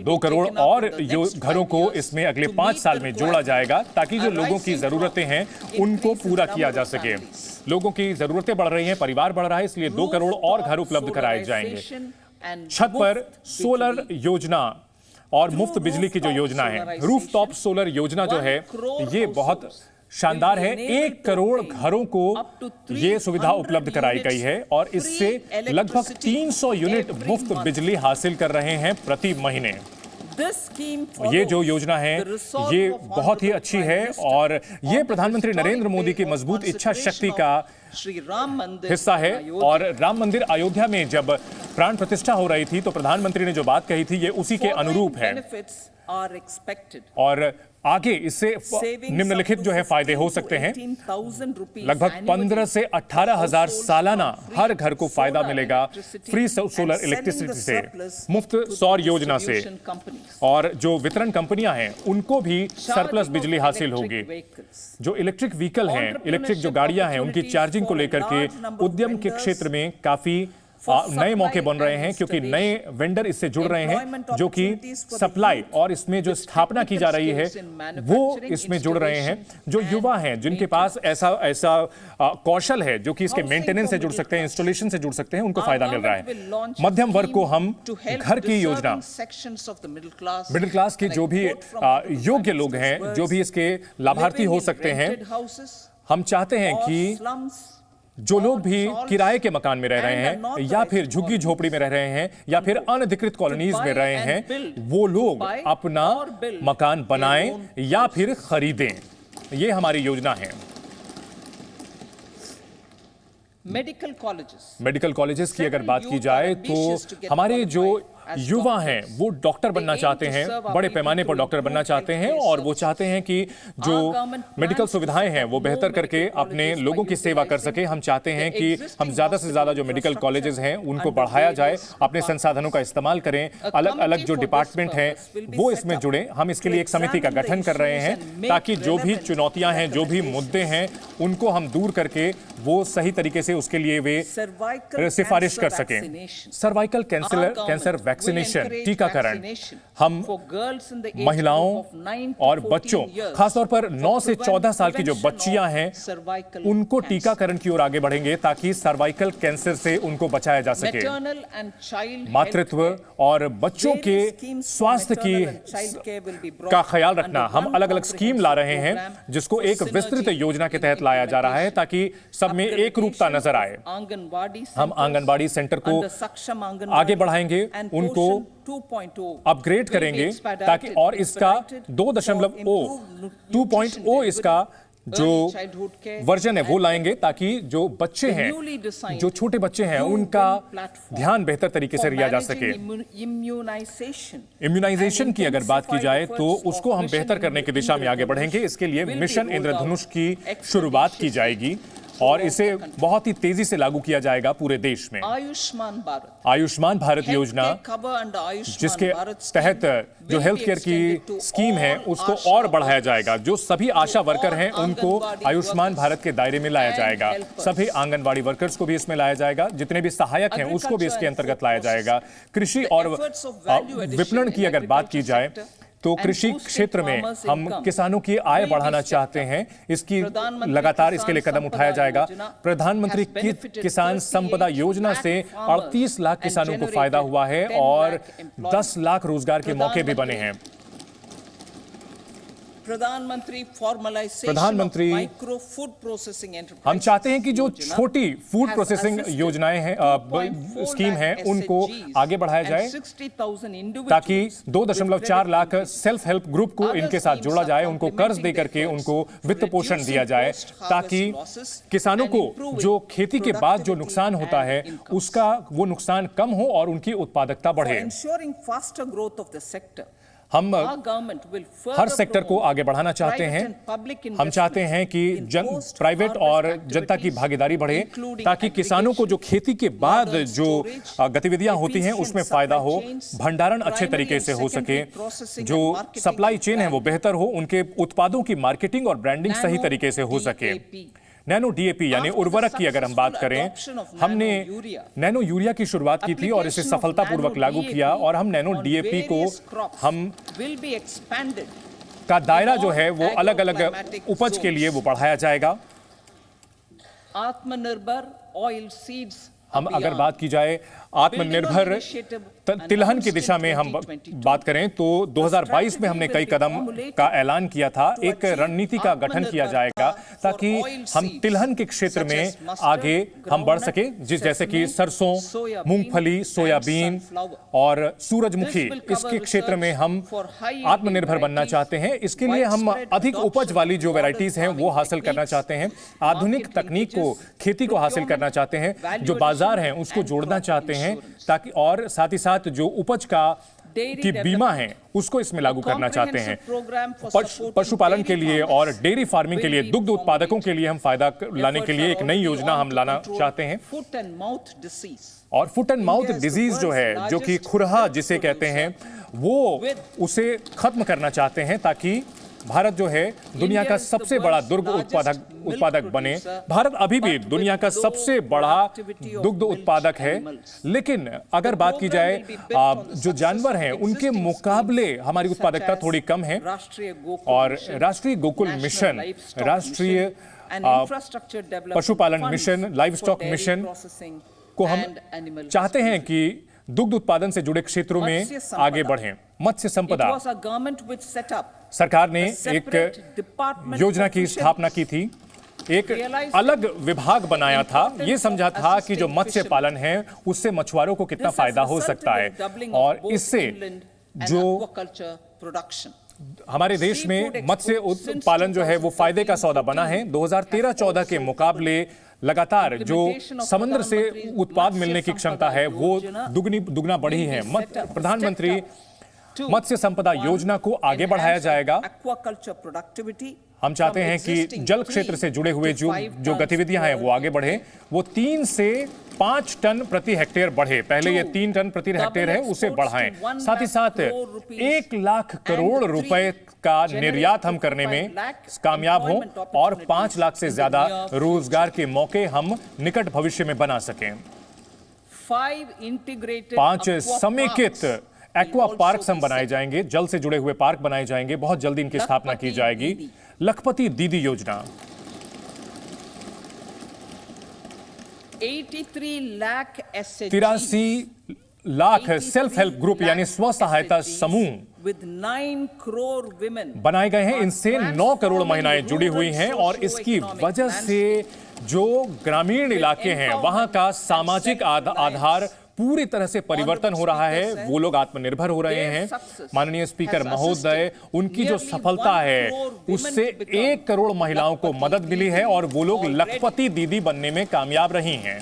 2 करोड़ और घरों को इसमें अगले 5 साल में जोड़ा जाएगा ताकि जो लोगों की जरूरतें हैं उनको पूरा किया जा सके। लोगों की जरूरतें बढ़ रही हैं, परिवार बढ़ रहा है, इसलिए 2 करोड़ और घर उपलब्ध कराए जाएंगे। छत पर सोलर योजना और मुफ्त बिजली की जो योजना है, रूफटॉप सोलर योजना जो है ये बहुत शानदार है। 1 करोड़ घरों को ये सुविधा उपलब्ध कराई गई है और इससे लगभग 300 यूनिट मुफ्त बिजली हासिल कर रहे हैं प्रति महीने। ये जो योजना है ये बहुत ही अच्छी है और ये प्रधानमंत्री नरेंद्र मोदी की मजबूत इच्छा शक्ति का हिस्सा है। और राम मंदिर अयोध्या में जब प्राण प्रतिष्ठा हो रही थी तो प्रधानमंत्री ने जो बात कही थी ये उसी के अनुरूप है। are expected. और आगे इससे निम्नलिखित जो है फायदे हो सकते हैं। लगभग 15 से 18,000 सालाना हर घर को फायदा मिलेगा फ्री सोलर इलेक्ट्रिसिटी से, मुफ्त सौर योजना से, और जो वितरण कंपनियां हैं उनको भी सरप्लस बिजली हासिल होगी। जो इलेक्ट्रिक व्हीकल हैं, इलेक्ट्रिक जो गाड़ियां हैं, उनकी चार्जिंग को लेकर के उद्यम के क्षेत्र में काफी नए मौके बन रहे हैं, क्योंकि नए वेंडर इससे जुड़ रहे हैं जो कि सप्लाई और इसमें जो स्थापना की जा रही है वो इसमें जुड़ रहे हैं। जो युवा हैं जिनके पास ऐसा कौशल है जो कि इसके मेंटेनेंस से जुड़ सकते हैं, इंस्टॉलेशन से जुड़ सकते हैं, उनको फायदा मिल रहा है। मध्यम वर्ग को हम घर की योजना, मिडिल क्लास के जो भी योग्य लोग हैं, जो भी इसके लाभार्थी हो सकते हैं, हम चाहते हैं कि जो लोग भी किराए के मकान में रह रहे हैं या फिर झुग्गी झोपड़ी में रह रहे हैं या फिर अनधिकृत कॉलोनीज में रहे हैं, वो लोग अपना मकान बनाएं या फिर खरीदें। ये हमारी योजना है। मेडिकल कॉलेजेस की अगर बात की जाए तो हमारे जो युवा हैं वो डॉक्टर बनना चाहते हैं, बड़े पैमाने पर डॉक्टर बनना चाहते हैं, और वो चाहते हैं कि जो मेडिकल सुविधाएं हैं वो बेहतर करके अपने लोगों की सेवा कर सके। हम चाहते हैं कि हम ज्यादा से ज्यादा जो मेडिकल कॉलेजेस हैं उनको बढ़ाया जाए, अपने संसाधनों का इस्तेमाल करें, अलग अलग जो डिपार्टमेंट हैं वो इसमें जुड़े। हम इसके लिए एक समिति का गठन कर रहे हैं ताकि जो भी चुनौतियां हैं, जो भी मुद्दे हैं, उनको हम दूर करके वो सही तरीके से उसके लिए वे सिफारिश कर सकें। सर्वाइकल कैंसर वैक्सीनेशन, टीकाकरण, हम महिलाओं और बच्चों, खासतौर पर 9 से 14 साल की जो बच्चियां हैं उनको टीकाकरण की ओर आगे बढ़ेंगे ताकि सर्वाइकल कैंसर से उनको बचाया जा सके। मातृत्व और बच्चों के स्वास्थ्य का ख्याल रखना, हम अलग अलग स्कीम ला रहे हैं जिसको एक विस्तृत योजना के तहत लाया जा रहा है ताकि सब में एक रूपता नजर आए। हम आंगनबाड़ी सेंटर को आगे बढ़ाएंगे, उनको अपग्रेड करेंगे ताकि, और इसका 2.0 इसका जो वर्जन है वो लाएंगे ताकि जो बच्चे हैं, जो छोटे बच्चे हैं, उनका ध्यान बेहतर तरीके से लिया जा सके। इम्यूनाइजेशन की अगर बात की जाए तो उसको हम बेहतर करने की दिशा में आगे बढ़ेंगे। इसके लिए मिशन इंद्रधनुष की शुरुआत की जाएगी और इसे बहुत ही तेजी से लागू किया जाएगा पूरे देश में। आयुष्मान भारत योजना, जिसके तहत जो हेल्थ केयर की स्कीम है उसको और बढ़ाया जाएगा। जो सभी आशा वर्कर हैं उनको आयुष्मान भारत के दायरे में लाया जाएगा। सभी आंगनबाड़ी वर्कर्स को भी इसमें लाया जाएगा, जितने भी सहायक हैं उसको भी इसके अंतर्गत लाया जाएगा। कृषि और विपणन की अगर बात की जाए तो कृषि क्षेत्र में हम किसानों की आय बढ़ाना चाहते हैं, इसकी लगातार इसके लिए कदम उठाया जाएगा। प्रधानमंत्री किसान संपदा योजना से 38 लाख किसानों को फायदा हुआ है और 10 लाख रोजगार के मौके भी बने हैं। प्रधानमंत्री माइक्रो फूड प्रोसेसिंग एंटरप्राइज, हम चाहते हैं कि जो छोटी फूड प्रोसेसिंग योजनाएं हैं, स्कीम है, उनको आगे बढ़ाया जाए ताकि 2.4 लाख सेल्फ हेल्प ग्रुप को इनके साथ जोड़ा जाए, उनको कर्ज दे करके उनको वित्त पोषण दिया जाए ताकि किसानों को जो खेती के बाद जो नुकसान होता है उसका वो नुकसान कम हो और उनकी उत्पादकता बढ़े। हम हर सेक्टर को आगे बढ़ाना चाहते हैं। हम चाहते हैं कि प्राइवेट और जनता की भागीदारी बढ़े ताकि किसानों को जो खेती के बाद जो गतिविधियां होती हैं उसमें फायदा हो, भंडारण अच्छे तरीके से हो सके, जो सप्लाई चेन है वो बेहतर हो, उनके उत्पादों की मार्केटिंग और ब्रांडिंग सही तरीके से हो सके। नैनो डीएपी यानी उर्वरक की अगर हम बात करें, हमने नैनो यूरिया की शुरुआत की थी और इसे सफलतापूर्वक लागू किया, और हम नैनो डीएपी को हम का दायरा जो है वो अलग अलग उपज के लिए वो बढ़ाया जाएगा। आत्मनिर्भर ऑयल सीड्स, हम अगर बात की जाए आत्मनिर्भर तिलहन की दिशा में हम बात करें तो 2022 में हमने कई कदम का ऐलान किया था। एक रणनीति का गठन किया जाएगा ताकि हम तिलहन के क्षेत्र में आगे हम बढ़ सके, जैसे कि सरसों, मूंगफली, सोयाबीन और सूरजमुखी, इसके क्षेत्र में हम आत्मनिर्भर बनना चाहते हैं। इसके लिए हम अधिक उपज वाली जो वैरायटीज हैं वो हासिल करना चाहते हैं, आधुनिक तकनीक को, खेती को हासिल करना चाहते हैं, जो बाजार हैं उसको जोड़ना चाहते हैं ताकि, और साथ ही साथ जो उपज का की बीमा है उसको इसमें लागू करना चाहते हैं। पशुपालन के लिए और डेयरी फार्मिंग के लिए, दुग्ध उत्पादकों के लिए हम फायदा लाने के लिए एक नई योजना हम लाना चाहते हैं। और फुट एंड माउथ डिजीज जो है, जो कि खुरहा जिसे कहते हैं, वो उसे खत्म करना चाहते हैं ताकि भारत जो है दुनिया का सबसे बड़ा दुग्ध उत्पादक बने। भारत अभी भी दुनिया का सबसे बड़ा दुग्ध उत्पादक है, लेकिन अगर बात की जाए जो जानवर हैं उनके मुकाबले हमारी उत्पादकता थोड़ी कम है। और राष्ट्रीय गोकुल मिशन, राष्ट्रीय पशुपालन मिशन, लाइव स्टॉक मिशन को हम चाहते हैं कि दुग्ध उत्पादन से जुड़े क्षेत्रों में आगे बढ़ें। मत्स्य संपदा, सरकार ने एक योजना की स्थापना की थी, एक अलग विभाग बनाया था। ये समझा था कि जो मत्स्य पालन है उससे मछुआरों को कितना फायदा हो सकता है, और इससे जो हमारे देश में मत्स्य पालन जो है वो फायदे का सौदा बना है। 2013-14 के मुकाबले लगातार जो समुद्र से उत्पाद मिलने की क्षमता है वो दुगना बढ़ी है। प्रधानमंत्री मत्स्य संपदा योजना को आगे बढ़ाया जाएगा। हम चाहते हैं कि जल क्षेत्र से जुड़े हुए जो गतिविधियां हैं वो आगे बढ़े, वो 3 से 5 टन प्रति हेक्टेयर बढ़े। पहले ये 3 टन प्रति हेक्टेयर है, उसे बढ़ाएं। साथ ही साथ 1 लाख करोड़ रुपए का निर्यात हम करने में कामयाब हों और 5 लाख से ज्यादा रोजगार के मौके हम निकट भविष्य में बना सकें। 5 समेकित एक्वा पार्क्स हम बनाए जाएंगे, जल से जुड़े हुए पार्क बनाए जाएंगे, बहुत जल्दी इनकी स्थापना की जाएगी। लखपति दीदी योजना, 83 लाख सेल्फ हेल्प ग्रुप यानी स्व सहायता समूह बनाए गए हैं। इनसे 9 करोड़ महिलाएं जुड़ी हुई हैं और इसकी वजह से जो ग्रामीण इलाके हैं वहां का सामाजिक आधार पूरी तरह से परिवर्तन हो रहा है। वो लोग आत्मनिर्भर हो रहे हैं। माननीय स्पीकर महोदय, उनकी जो सफलता है उससे 1 करोड़ महिलाओं को मदद मिली है और वो लोग लखपति दीदी बनने में कामयाब रही हैं।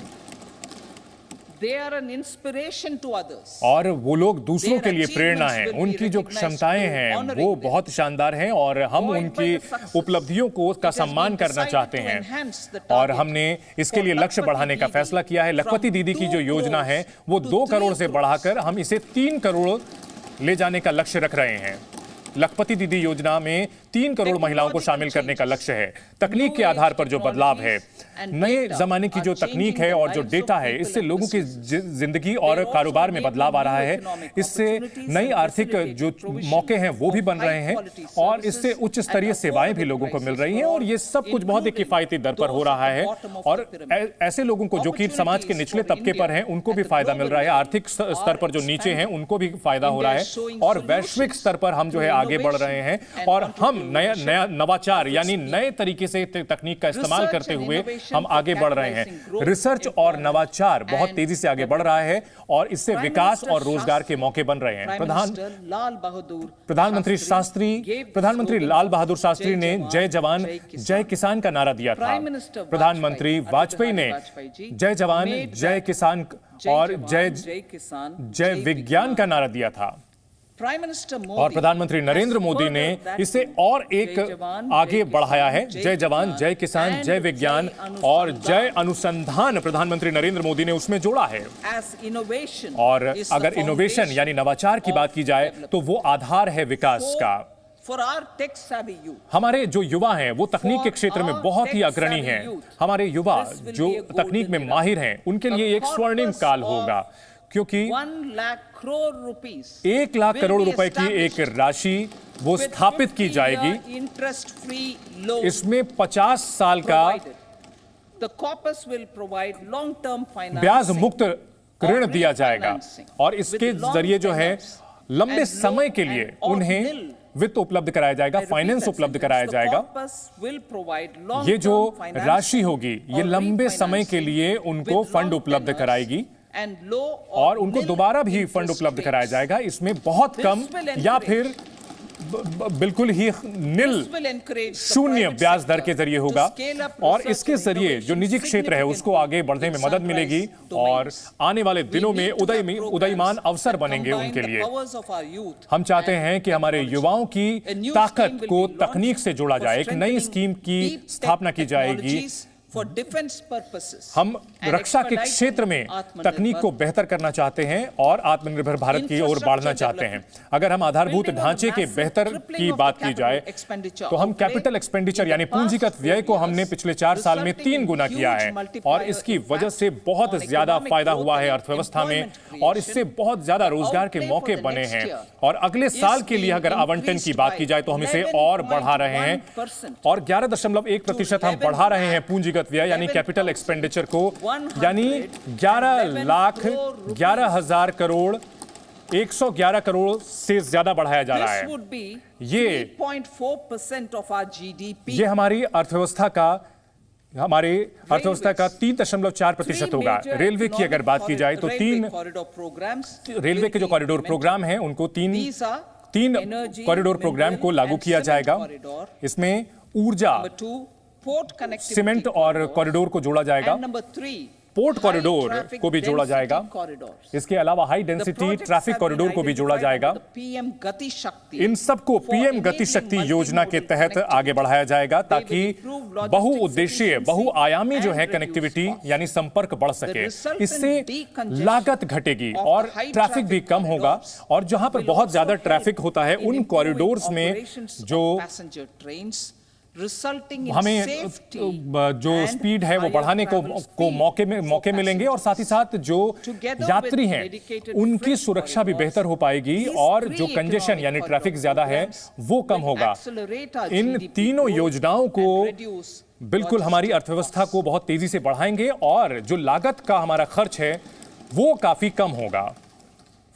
और वो लोग दूसरों के लिए प्रेरणा है। उनकी जो क्षमताएं हैं वो बहुत शानदार हैं और हम उनकी उपलब्धियों को का सम्मान करना चाहते हैं और हमने इसके लिए लक्ष्य बढ़ाने का फैसला किया है। लखपति दीदी की जो योजना है वो 2 करोड़ से बढ़ाकर हम इसे 3 करोड़ ले जाने का लक्ष्य रख रहे हैं। लखपति दीदी योजना में 3 करोड़ महिलाओं को शामिल करने का लक्ष्य है। तकनीक के आधार पर जो बदलाव है, नए जमाने की जो तकनीक है और जो डेटा है, इससे लोगों की जिंदगी और कारोबार में बदलाव आ रहा है। इससे नई आर्थिक जो मौके हैं वो भी बन रहे हैं और इससे उच्च स्तरीय सेवाएं भी लोगों को मिल रही हैं और ये सब कुछ बहुत ही किफायती दर पर हो रहा है। और ऐसे लोगों को जो कि समाज के निचले तबके पर हैं उनको भी फायदा मिल रहा है। आर्थिक स्तर पर जो नीचे हैं उनको भी फायदा हो रहा है और वैश्विक स्तर पर हम जो है आगे बढ़ रहे हैं और हम नया नवाचार यानी नए तरीके से तकनीक का इस्तेमाल करते हुए हम आगे बढ़ रहे हैं। रिसर्च और नवाचार बहुत तेजी से आगे बढ़ रहा है और इससे विकास और रोजगार के मौके बन रहे हैं। प्रधानमंत्री लाल बहादुर शास्त्री ने जय जवान जय किसान का नारा दिया था। प्रधानमंत्री वाजपेयी ने जय जवान जय किसान और जय विज्ञान का नारा दिया था और प्रधानमंत्री नरेंद्र मोदी ने इसे और एक आगे बढ़ाया है। जय जवान जय किसान जय विज्ञान और जय अनुसंधान प्रधानमंत्री नरेंद्र मोदी ने उसमें जोड़ा है। और अगर इनोवेशन यानी नवाचार की बात की जाए तो वो आधार है विकास का। हमारे जो युवा हैं वो तकनीक के क्षेत्र में बहुत ही अग्रणी हैं। हमारे युवा जो तकनीक में माहिर हैं उनके लिए एक स्वर्णिम काल होगा, क्योंकि 1 लाख करोड़ रुपए की एक राशि वो स्थापित की जाएगी। इसमें 50 साल का ब्याज मुक्त ऋण दिया जाएगा और इसके जरिए जो है लंबे समय के लिए उन्हें वित्त उपलब्ध कराया जाएगा, फाइनेंस उपलब्ध कराया जाएगा। ये जो राशि होगी ये लंबे समय के लिए उनको फंड उपलब्ध कराएगी और उनको दोबारा भी फंड उपलब्ध कराया जाएगा। इसमें बहुत कम या फिर बिल्कुल ही शून्य ब्याज दर के जरिए होगा और इसके जरिए जो निजी क्षेत्र है उसको आगे बढ़ने में मदद मिलेगी और आने वाले दिनों में उदयमान अवसर बनेंगे उनके लिए। हम चाहते हैं कि हमारे युवाओं की ताकत को तकनीक से जोड़ा जाए। एक नई स्कीम की स्थापना की जाएगी। हम रक्षा के क्षेत्र में तकनीक को बेहतर करना चाहते हैं और आत्मनिर्भर भारत की ओर बढ़ना चाहते हैं। अगर हम आधारभूत ढांचे के बेहतर की बात की जाए तो हम कैपिटल एक्सपेंडिचर यानी पूंजीगत व्यय को हमने पिछले 4 साल में 3 गुना किया है और इसकी वजह से बहुत ज्यादा फायदा हुआ है अर्थव्यवस्था में और इससे बहुत ज्यादा रोजगार के मौके बने हैं। और अगले साल के लिए अगर आवंटन की बात की जाए तो हम इसे और बढ़ा रहे हैं और 11.1% हम बढ़ा रहे हैं पूंजीगत व्यय यानी कैपिटल एक्सपेंडिचर को, यानी 11,11,000 करोड़ 111 करोड़ से ज्यादा बढ़ाया जा रहा है। ये हमारी अर्थव्यवस्था का 3.4% होगा। रेलवे की अगर बात की जाए तो 3 रेलवे के जो कॉरिडोर प्रोग्राम हैं उनको 3 कॉरिडोर प्रोग्राम को लागू किया जाएगा। इसमें ऊर्जा, सीमेंट और कॉरिडोर को जोड़ा जाएगा, पोर्ट कॉरिडोर को भी जोड़ा जाएगा। इसके अलावा हाई डेंसिटी ट्रैफिक कॉरिडोर को भी जोड़ा जाएगा। इन सबको पीएम गति शक्ति योजना के तहत आगे बढ़ाया जाएगा ताकि बहुउद्देशीय बहुआयामी जो है कनेक्टिविटी यानी संपर्क बढ़ सके। इससे लागत घटेगी और ट्रैफिक भी कम होगा और जहां पर बहुत ज्यादा ट्रैफिक होता है उन कॉरिडोर्स में जो हमें जो स्पीड है वो बढ़ाने को मौके मिलेंगे और साथ ही साथ जो यात्री हैं उनकी सुरक्षा भी बेहतर हो पाएगी और जो कंजेशन यानी ट्रैफिक ज्यादा है वो कम होगा। इन तीनों योजनाओं को बिल्कुल हमारी अर्थव्यवस्था को बहुत तेजी से बढ़ाएंगे और जो लागत का हमारा खर्च है वो काफी कम होगा।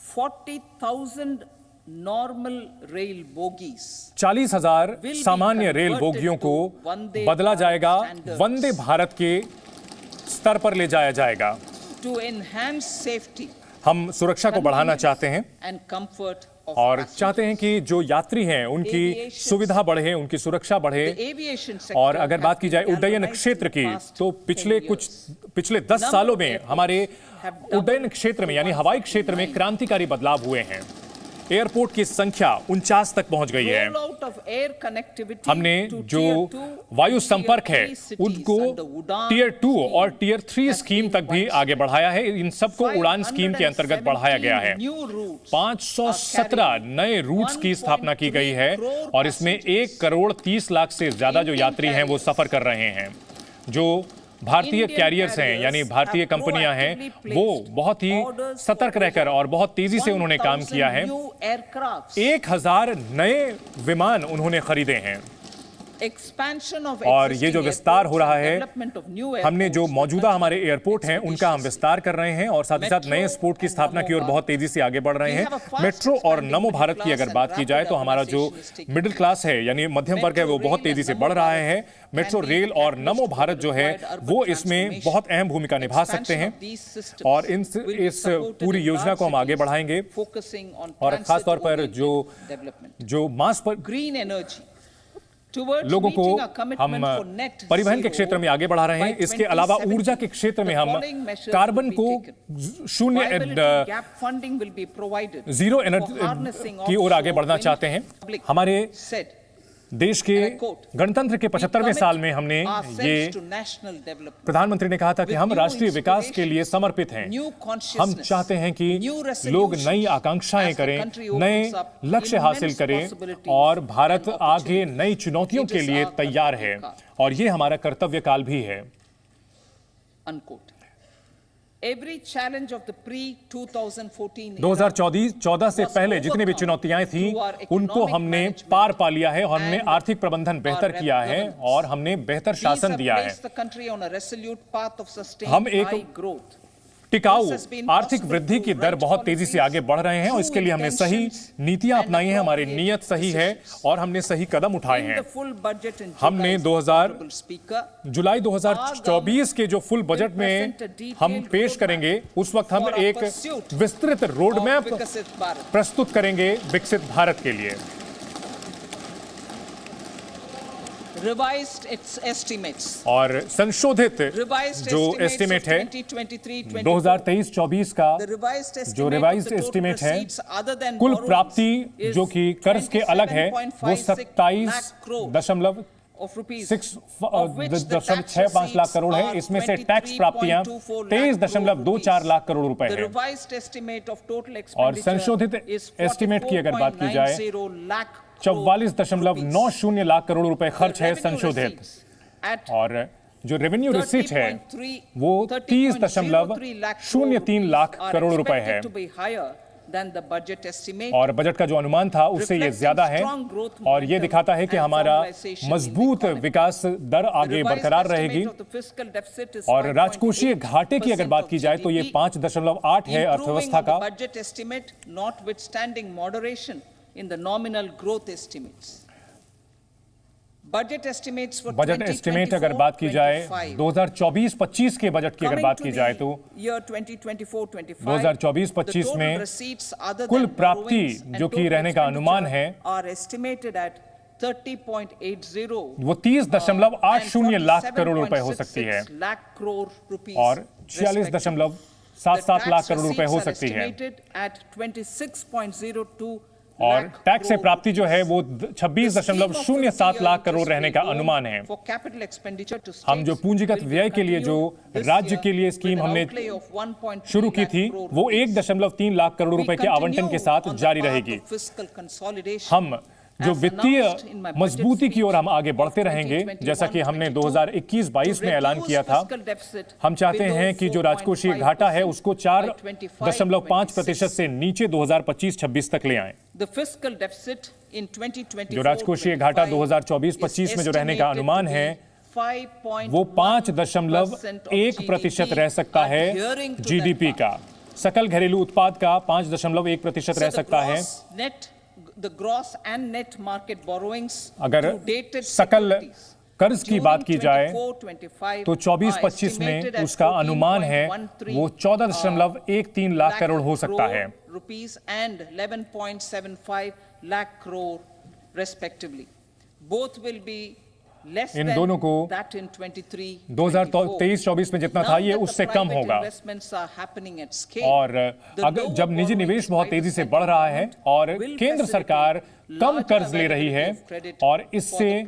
40,000 नॉर्मल रेल बोगीज 40,000 सामान्य रेल बोगियों को बदला जाएगा, वंदे भारत के स्तर पर ले जाया जाएगा। टू एनहांस सेफ्टी, हम सुरक्षा को बढ़ाना चाहते हैं एंड कंफर्ट और चाहते हैं कि जो यात्री हैं उनकी सुविधा बढ़े, उनकी सुरक्षा बढ़े। और अगर बात की जाए उड्डयन क्षेत्र की तो पिछले 10 सालों में हमारे उड्डयन क्षेत्र में यानी हवाई क्षेत्र में क्रांतिकारी बदलाव हुए हैं। एयरपोर्ट की संख्या 49 तक पहुंच गई है। हमने जो वायु संपर्क है उनको टियर 2 और टियर 3 स्कीम तक भी आगे बढ़ाया है। इन सबको उड़ान स्कीम के अंतर्गत बढ़ाया गया है। 517 नए रूट्स की स्थापना की गई है और इसमें 1,30,00,000 से ज्यादा जो यात्री हैं वो सफर कर रहे हैं। जो भारतीय कैरियर्स हैं यानी भारतीय कंपनियां हैं वो बहुत ही सतर्क रहकर और बहुत तेजी से उन्होंने काम किया है। 1,000 नए विमान उन्होंने खरीदे हैं और ये जो विस्तार हो रहा है, हमने जो मौजूदा हमारे एयरपोर्ट हैं उनका हम विस्तार कर रहे हैं और साथ ही साथ नए एयरपोर्ट की स्थापना की ओर बहुत तेजी से आगे बढ़ रहे हैं। मेट्रो और नमो भारत की अगर बात की जाए तो हमारा जो मिडिल क्लास है यानी मध्यम वर्ग है वो बहुत तेजी से बढ़ रहा है। मेट्रो रेल और नमो भारत जो है वो इसमें बहुत अहम भूमिका निभा सकते हैं और इस पूरी योजना को हम आगे बढ़ाएंगे और खासतौर पर जो मास पर ग्रीन एनर्जी लोगों को हम परिवहन के क्षेत्र में आगे बढ़ा रहे हैं। इसके अलावा ऊर्जा के क्षेत्र में हम कार्बन को जीरो एनर्जी की ओर आगे बढ़ना चाहते हैं। हमारे देश के गणतंत्र के 75वें साल में हमने ये प्रधानमंत्री ने कहा था कि हम राष्ट्रीय विकास के लिए समर्पित हैं। हम चाहते हैं कि लोग नई आकांक्षाएं करें, नए लक्ष्य हासिल करें और भारत आगे नई चुनौतियों के लिए तैयार है और ये हमारा कर्तव्य काल भी है। Every challenge of the pre-2014 से पहले जितनी भी चुनौतियां थी उनको हमने पार पा लिया है और हमने आर्थिक प्रबंधन बेहतर किया है और हमने बेहतर शासन दिया है। हम एक टिकाऊ आर्थिक वृद्धि की दर बहुत तेजी से आगे बढ़ रहे हैं और इसके लिए हमने सही नीतियां अपनाई हैं, हमारी नीयत सही है और हमने सही कदम उठाए हैं। हमने जुलाई 2024 के जो फुल बजट में हम पेश करेंगे उस वक्त हम एक विस्तृत रोड मैप प्रस्तुत करेंगे विकसित भारत के लिए। revised its estimates. और संशोधित जो एस्टिमेट है 2023-24 का जो रिवाइज्ड एस्टिमेट है कुल प्राप्ति जो कि कर्ज के अलग है वो 27.65 लाख करोड़ है। इसमें से टैक्स प्राप्तियां 23.24 लाख करोड़ रुपए है। और संशोधित एस्टिमेट की अगर बात की जाए 44.90 लाख करोड़ रुपए खर्च है संशोधित। और जो रेवेन्यू रिसीट है वो 30.03 लाख करोड़ रुपए है। और बजट का जो अनुमान था उससे ये ज्यादा है और ये दिखाता है कि हमारा मजबूत विकास दर आगे बरकरार रहेगी। और राजकोषीय घाटे की अगर बात की जाए तो ये 5.8 है अर्थव्यवस्था का। Budget estimate notwithstanding moderation in the nominal growth estimates. Budget estimate अगर बात की जाए 2024-25 के बजट की अगर बात की जाए तो 2024-25 में कुल प्राप्ति जो कि रहने का अनुमान है वो 30.80 लाख करोड़ रुपए हो सकती है और 46.77 लाख करोड़ रुपए हो सकती है। और टैक्स से प्राप्ति जो है वो 26.07 लाख करोड़ रहने का अनुमान है। हम जो पूंजीगत व्यय के लिए जो राज्य के लिए स्कीम हमने शुरू की थी वो 1.3 लाख करोड़ रुपए के आवंटन के साथ जारी रहेगी। हम जो वित्तीय मजबूती की ओर हम आगे बढ़ते रहेंगे, जैसा कि हमने 2021-22 में ऐलान किया था। हम चाहते हैं कि जो राजकोषीय घाटा है उसको 4.5% से नीचे 2025-26 तक ले आएं। जो राजकोषीय घाटा 2024-25 में जो रहने का अनुमान है वो 5.1% रह सकता है जीडीपी का। सकल घरेलू उत्पाद का 5.1% रह सकता है। अगर सकल कर्ज की बात की जाए तो 24-25 में उसका अनुमान है वो 14.13 लाख करोड़ हो सकता है। इन दोनों को 2023-24 में जितना था ये उससे कम होगा। और अगर जब निजी निवेश बहुत तेजी से बढ़ रहा है और केंद्र सरकार कम कर्ज ले रही है और इससे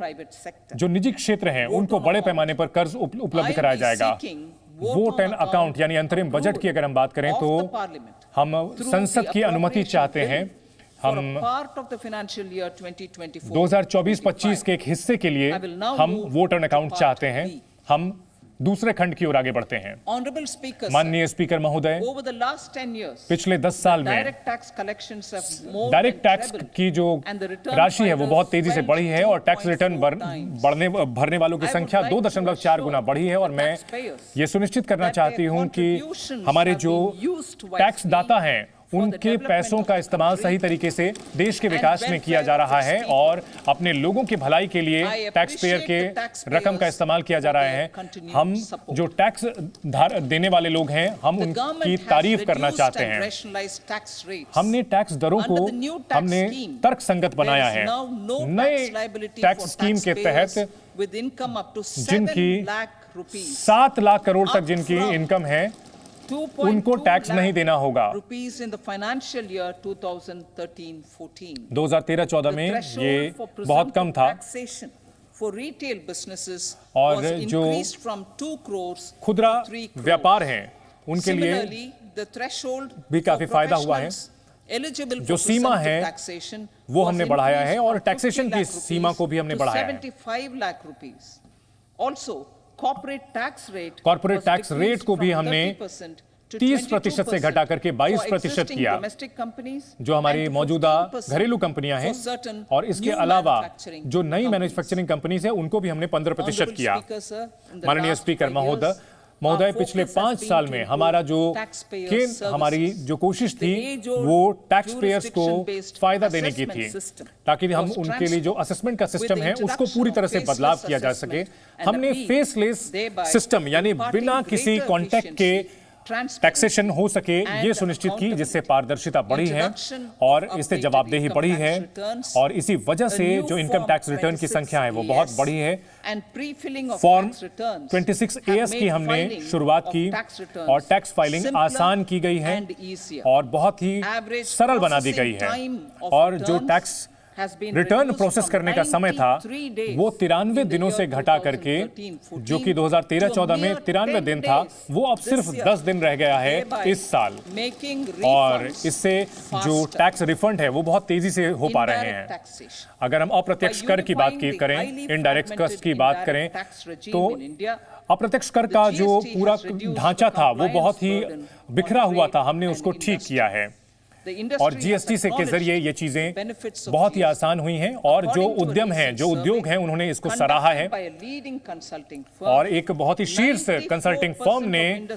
जो निजी क्षेत्र हैं उनको बड़े पैमाने पर कर्ज उपलब्ध कराया जाएगा। वोट एंड अकाउंट यानी अंतरिम बजट की अगर हम बात करें तो हम संसद की अनुमति चाहते हैं। हम 2024-25 के एक हिस्से के लिए हम वोट एंड अकाउंट चाहते हैं। हम दूसरे खंड की ओर आगे बढ़ते हैं। माननीय स्पीकर महोदय, पिछले 10 साल में डायरेक्ट टैक्स की जो राशि है वो बहुत तेजी से बढ़ी है और टैक्स रिटर्न भरने वालों की संख्या 2.4 गुना बढ़ी है। और मैं ये सुनिश्चित करना चाहती हूं कि हमारे जो टैक्स दाता हैं उनके पैसों का इस्तेमाल सही तरीके से देश के विकास में किया जा रहा है और अपने लोगों की भलाई के लिए टैक्स पेयर के रकम का इस्तेमाल किया जा रहा है। हम जो टैक्स देने वाले लोग हैं हम उनकी तारीफ करना चाहते हैं। हमने टैक्स दरों को हमने तर्कसंगत बनाया है। नए टैक्स स्कीम के तहत जिनकी 7 लाख करोड़ तक जिनकी इनकम है उनको टैक्स नहीं देना होगा। 2013-14 में ये बहुत कम था और जो खुदरा व्यापार हैं उनके लिए भी काफी फायदा हुआ है। जो सीमा है वो हमने बढ़ाया है और टैक्सेशन की सीमा को भी हमने बढ़ाया है। कॉर्पोरेट टैक्स रेट को भी हमने 30% से घटा करके 22% किया। जो हमारी मौजूदा घरेलू कंपनियां हैं और इसके अलावा जो नई मैन्युफैक्चरिंग कंपनीज हैं उनको भी हमने 15% किया। माननीय स्पीकर महोदय, पिछले 5 साल में हमारा जो हमारी जो कोशिश थी वो टैक्स पेयर्स को फायदा देने की थी ताकि हम उनके लिए जो असेसमेंट का सिस्टम है उसको पूरी तरह से बदलाव किया जा सके। हमने फेसलेस सिस्टम यानी बिना किसी कॉन्टैक्ट के टैक्सेशन हो सके ये सुनिश्चित की, जिससे पारदर्शिता बढ़ी है और इससे जवाबदेही बढ़ी है, और इसी वजह से जो इनकम टैक्स रिटर्न की संख्या है वो बहुत बढ़ी है। फॉर्म 26AS की हमने शुरुआत की और टैक्स फाइलिंग आसान की गई है और बहुत ही सरल बना दी गई है, और जो टैक्स रिटर्न प्रोसेस करने का समय था वो 93 दिनों से घटा करके, जो कि 2013-14 में 93 दिन था, वो अब सिर्फ 10 दिन रह गया है इस साल, और इससे जो टैक्स रिफंड है वो बहुत तेजी से हो पा रहे हैं। अगर हम अप्रत्यक्ष कर की बात करें, इनडायरेक्ट कर की बात करें, तो अप्रत्यक्ष कर का जो पूरा ढांचा था वो बहुत ही बिखरा हुआ था, हमने उसको ठीक किया है, और जीएसटी से के जरिए ये चीजें बहुत ही आसान हुई हैं, और जो उद्यम हैं, जो उद्योग हैं, उन्होंने इसको सराहा है, और एक बहुत ही शीर्ष कंसल्टिंग फर्म ने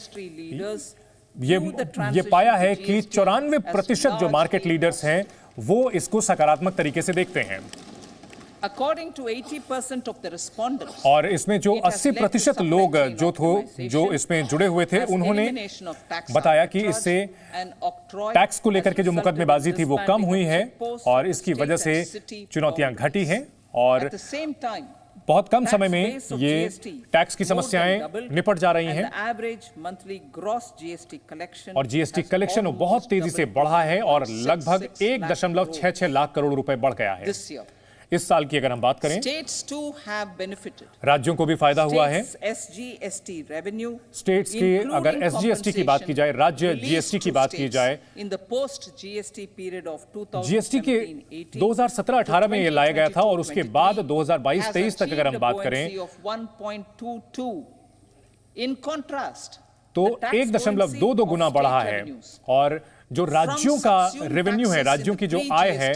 ये पाया है कि 94% जो मार्केट लीडर्स हैं वो इसको सकारात्मक तरीके से देखते हैं। According to 80% of the respondents, और इसमें जो 80% लोग जो इसमें जुड़े हुए थे, उन्होंने बताया कि इससे टैक्स को लेकर के जो मुकदमेबाजी थी वो कम हुई है, और इसकी वजह से चुनौतियां घटी हैं, और बहुत कम समय में ये टैक्स की समस्याएं निपट जा रही हैं, और जीएसटी कलेक्शन बहुत तेजी से बढ़ा है और लगभग 1.66 लाख करोड़ रुपए बढ़ गया है। इस साल की अगर हम बात करें, राज्यों को भी फायदा हुआ है। स्टेट्स की अगर एसजीएसटी की बात की जाए, राज्य जीएसटी की बात की जाए, जीएसटी के 2017-18 में ये लाया गया था, और उसके बाद 2022-23 तक अगर हम बात करें तो 1.22 गुना बढ़ा है, और जो राज्यों का रेवेन्यू है, राज्यों की जो आय है,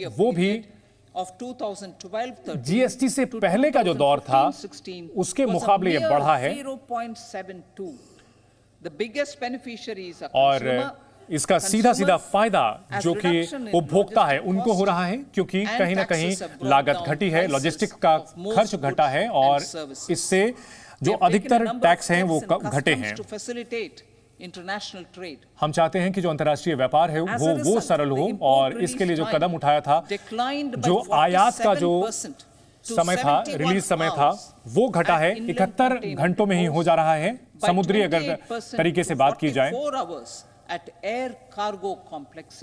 वो भी जीएसटी से पहले का जो दौर था उसके मुकाबले ये बढ़ा है, और इसका सीधा फायदा जो कि उपभोक्ता है उनको हो रहा है, क्योंकि कहीं ना कहीं लागत घटी है, लॉजिस्टिक का खर्च घटा है, और इससे जो अधिकतर टैक्स हैं वो घटे हैं। इंटरनेशनल ट्रेड, हम चाहते हैं कि जो अंतर्राष्ट्रीय व्यापार है वो सरल हो, और इसके लिए जो कदम उठाया था, जो आयात का जो समय था, रिलीज समय था, वो घटा है, 71 घंटों में ही हो जा रहा है, समुद्री अगर तरीके से बात की जाए,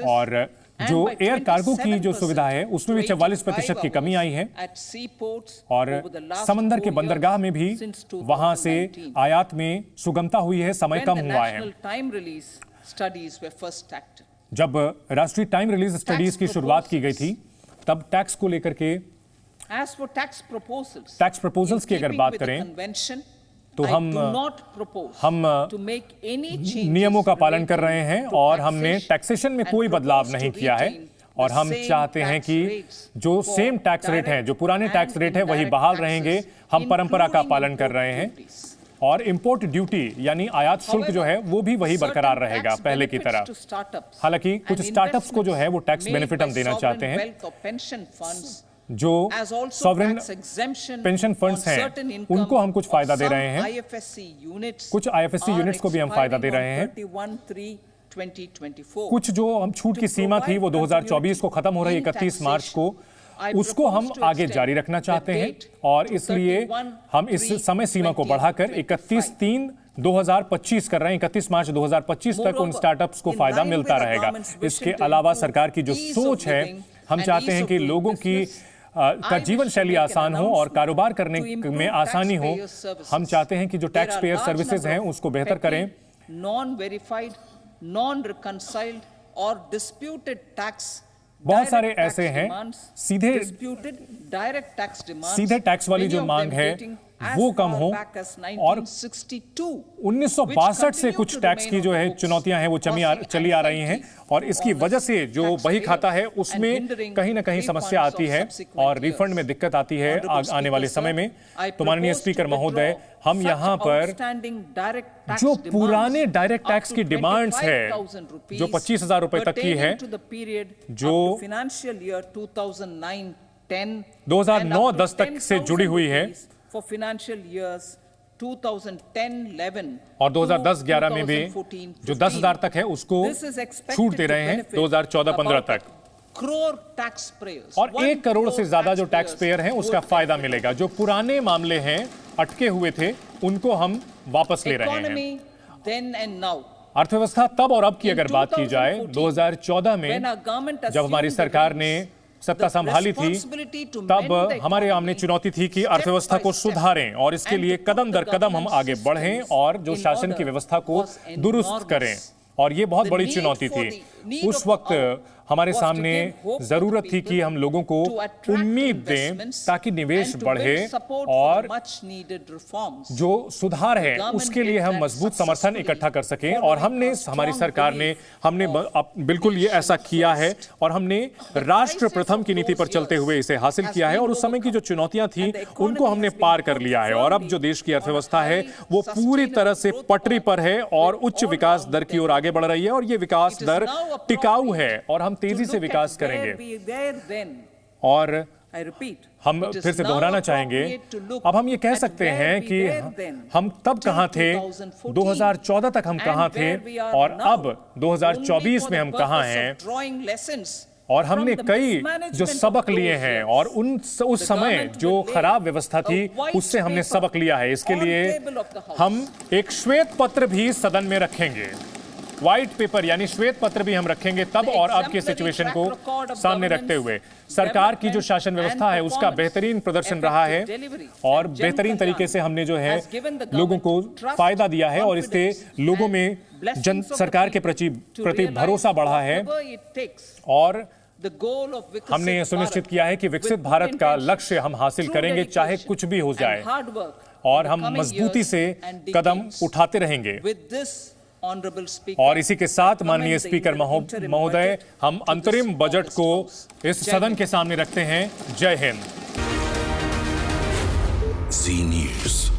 और जो एयर कार्गो की जो सुविधा है उसमें भी 44% की कमी आई है, और समंदर के बंदरगाह में भी वहां से आयात में सुगमता हुई है, समय कम हुआ है। जब राष्ट्रीय टाइम रिलीज स्टडीज की शुरुआत की गई थी, तब टैक्स को लेकर के टैक्स प्रपोजल्स की अगर बात करें तो हम नियमों का पालन कर रहे हैं, और हमने टैक्सेशन में कोई बदलाव नहीं किया है, और हम चाहते हैं कि जो सेम टैक्स रेट है, जो पुराने टैक्स रेट है वही बहाल रहेंगे। हम परंपरा का पालन कर रहे हैं, और इंपोर्ट ड्यूटी यानी आयात शुल्क जो है वो भी वही बरकरार रहेगा पहले की तरह। हालांकि कुछ स्टार्टअप्स को जो है वो टैक्स बेनिफिट हम देना चाहते हैं। जो सॉवरेन पेंशन फंड्स हैं उनको हम कुछ फायदा दे रहे हैं, कुछ आईएफएससी यूनिट्स को भी हम फायदा दे रहे हैं। कुछ जो हम छूट की सीमा थी वो 2024 को खत्म हो रही 31 मार्च को, उसको हम आगे जारी रखना चाहते हैं, और इसलिए हम इस समय सीमा को बढ़ाकर 31/3/2025 कर रहे हैं। 31 मार्च 2025 तक उन स्टार्टअप्स को फायदा मिलता रहेगा। इसके अलावा सरकार की जो सोच है, हम चाहते हैं कि लोगों की का जीवन शैली आसान हो और कारोबार करने में आसानी हो। हम चाहते हैं कि जो टैक्स पेयर सर्विसेज हैं उसको बेहतर करें। नॉन वेरीफाइड, नॉन रिकंसाइल्ड और डिस्प्यूटेड टैक्स, बहुत सारे ऐसे हैं सीधे टैक्स वाली जो मांग है वो कम हो, और 1962 से कुछ टैक्स की जो है चुनौतियां हैं वो चली आ रही हैं, और इसकी वजह से जो बही खाता है उसमें कहीं ना कहीं समस्या आती है और रिफंड में दिक्कत आती है आने वाले समय में। तो माननीय स्पीकर महोदय, हम यहाँ पर जो पुराने डायरेक्ट टैक्स की डिमांड्स है जो 25,000 रुपए तक की है, जो 2009-10 तक से जुड़ी हुई है, for financial years 2010-11 और 2010-11 में भी जो 10,000 तक है उसको छूट दे रहे हैं 2014-15 तक। और 1 करोड़ से ज्यादा जो टैक्स पेयर हैं उसका फायदा मिलेगा। जो पुराने मामले हैं अटके हुए थे उनको हम वापस ले रहे हैं। अर्थव्यवस्था तब और अब की अगर बात की जाए 2014 में जब हमारी सरकार ने सत्ता संभाली थी तब हमारे सामने चुनौती थी कि अर्थव्यवस्था को सुधारें और इसके लिए कदम दर कदम हम आगे बढ़ें और जो शासन की व्यवस्था को दुरुस्त करें। और ये बहुत बड़ी चुनौती थी। उस वक्त हमारे सामने जरूरत थी कि हम लोगों को उम्मीद दें ताकि निवेश बढ़े और जो सुधार है उसके लिए हम मजबूत समर्थन इकट्ठा कर सकें। और हमारी सरकार ने बिल्कुल ये ऐसा किया है और हमने राष्ट्र प्रथम की नीति पर चलते हुए इसे हासिल किया है। और उस समय की जो चुनौतियां थी उनको हमने पार कर लिया है और अब जो देश की अर्थव्यवस्था है वो पूरी तरह से पटरी पर है और उच्च विकास दर की ओर आगे बढ़ रही है। और ये विकास दर टिकाऊ है और हम तेजी से विकास करेंगे। और हम फिर से दोहराना चाहेंगे, अब हम ये कह सकते हैं कि हम तब कहां थे, 2014 तक हम कहां थे और अब 2024 में हम कहां हैं। और हमने कई जो सबक लिए हैं और उस समय जो खराब व्यवस्था थी उससे हमने सबक लिया है। इसके लिए हम एक श्वेत पत्र भी सदन में रखेंगे, व्हाइट पेपर यानी श्वेत पत्र भी हम रखेंगे तब और अब के सिचुएशन को सामने रखते हुए। सरकार की जो शासन व्यवस्था है उसका बेहतरीन प्रदर्शन रहा है और बेहतरीन तरीके से हमने जो है लोगों को फायदा दिया है और इससे लोगों में सरकार के प्रति भरोसा बढ़ा है। और हमने यह सुनिश्चित किया है कि विकसित भारत का लक्ष्य हम हासिल करेंगे चाहे कुछ भी हो जाए और हम मजबूती से कदम उठाते रहेंगे। और इसी के साथ माननीय स्पीकर महोदय हम अंतरिम बजट को इस सदन के सामने रखते हैं। जय हिंद। जी न्यूज़।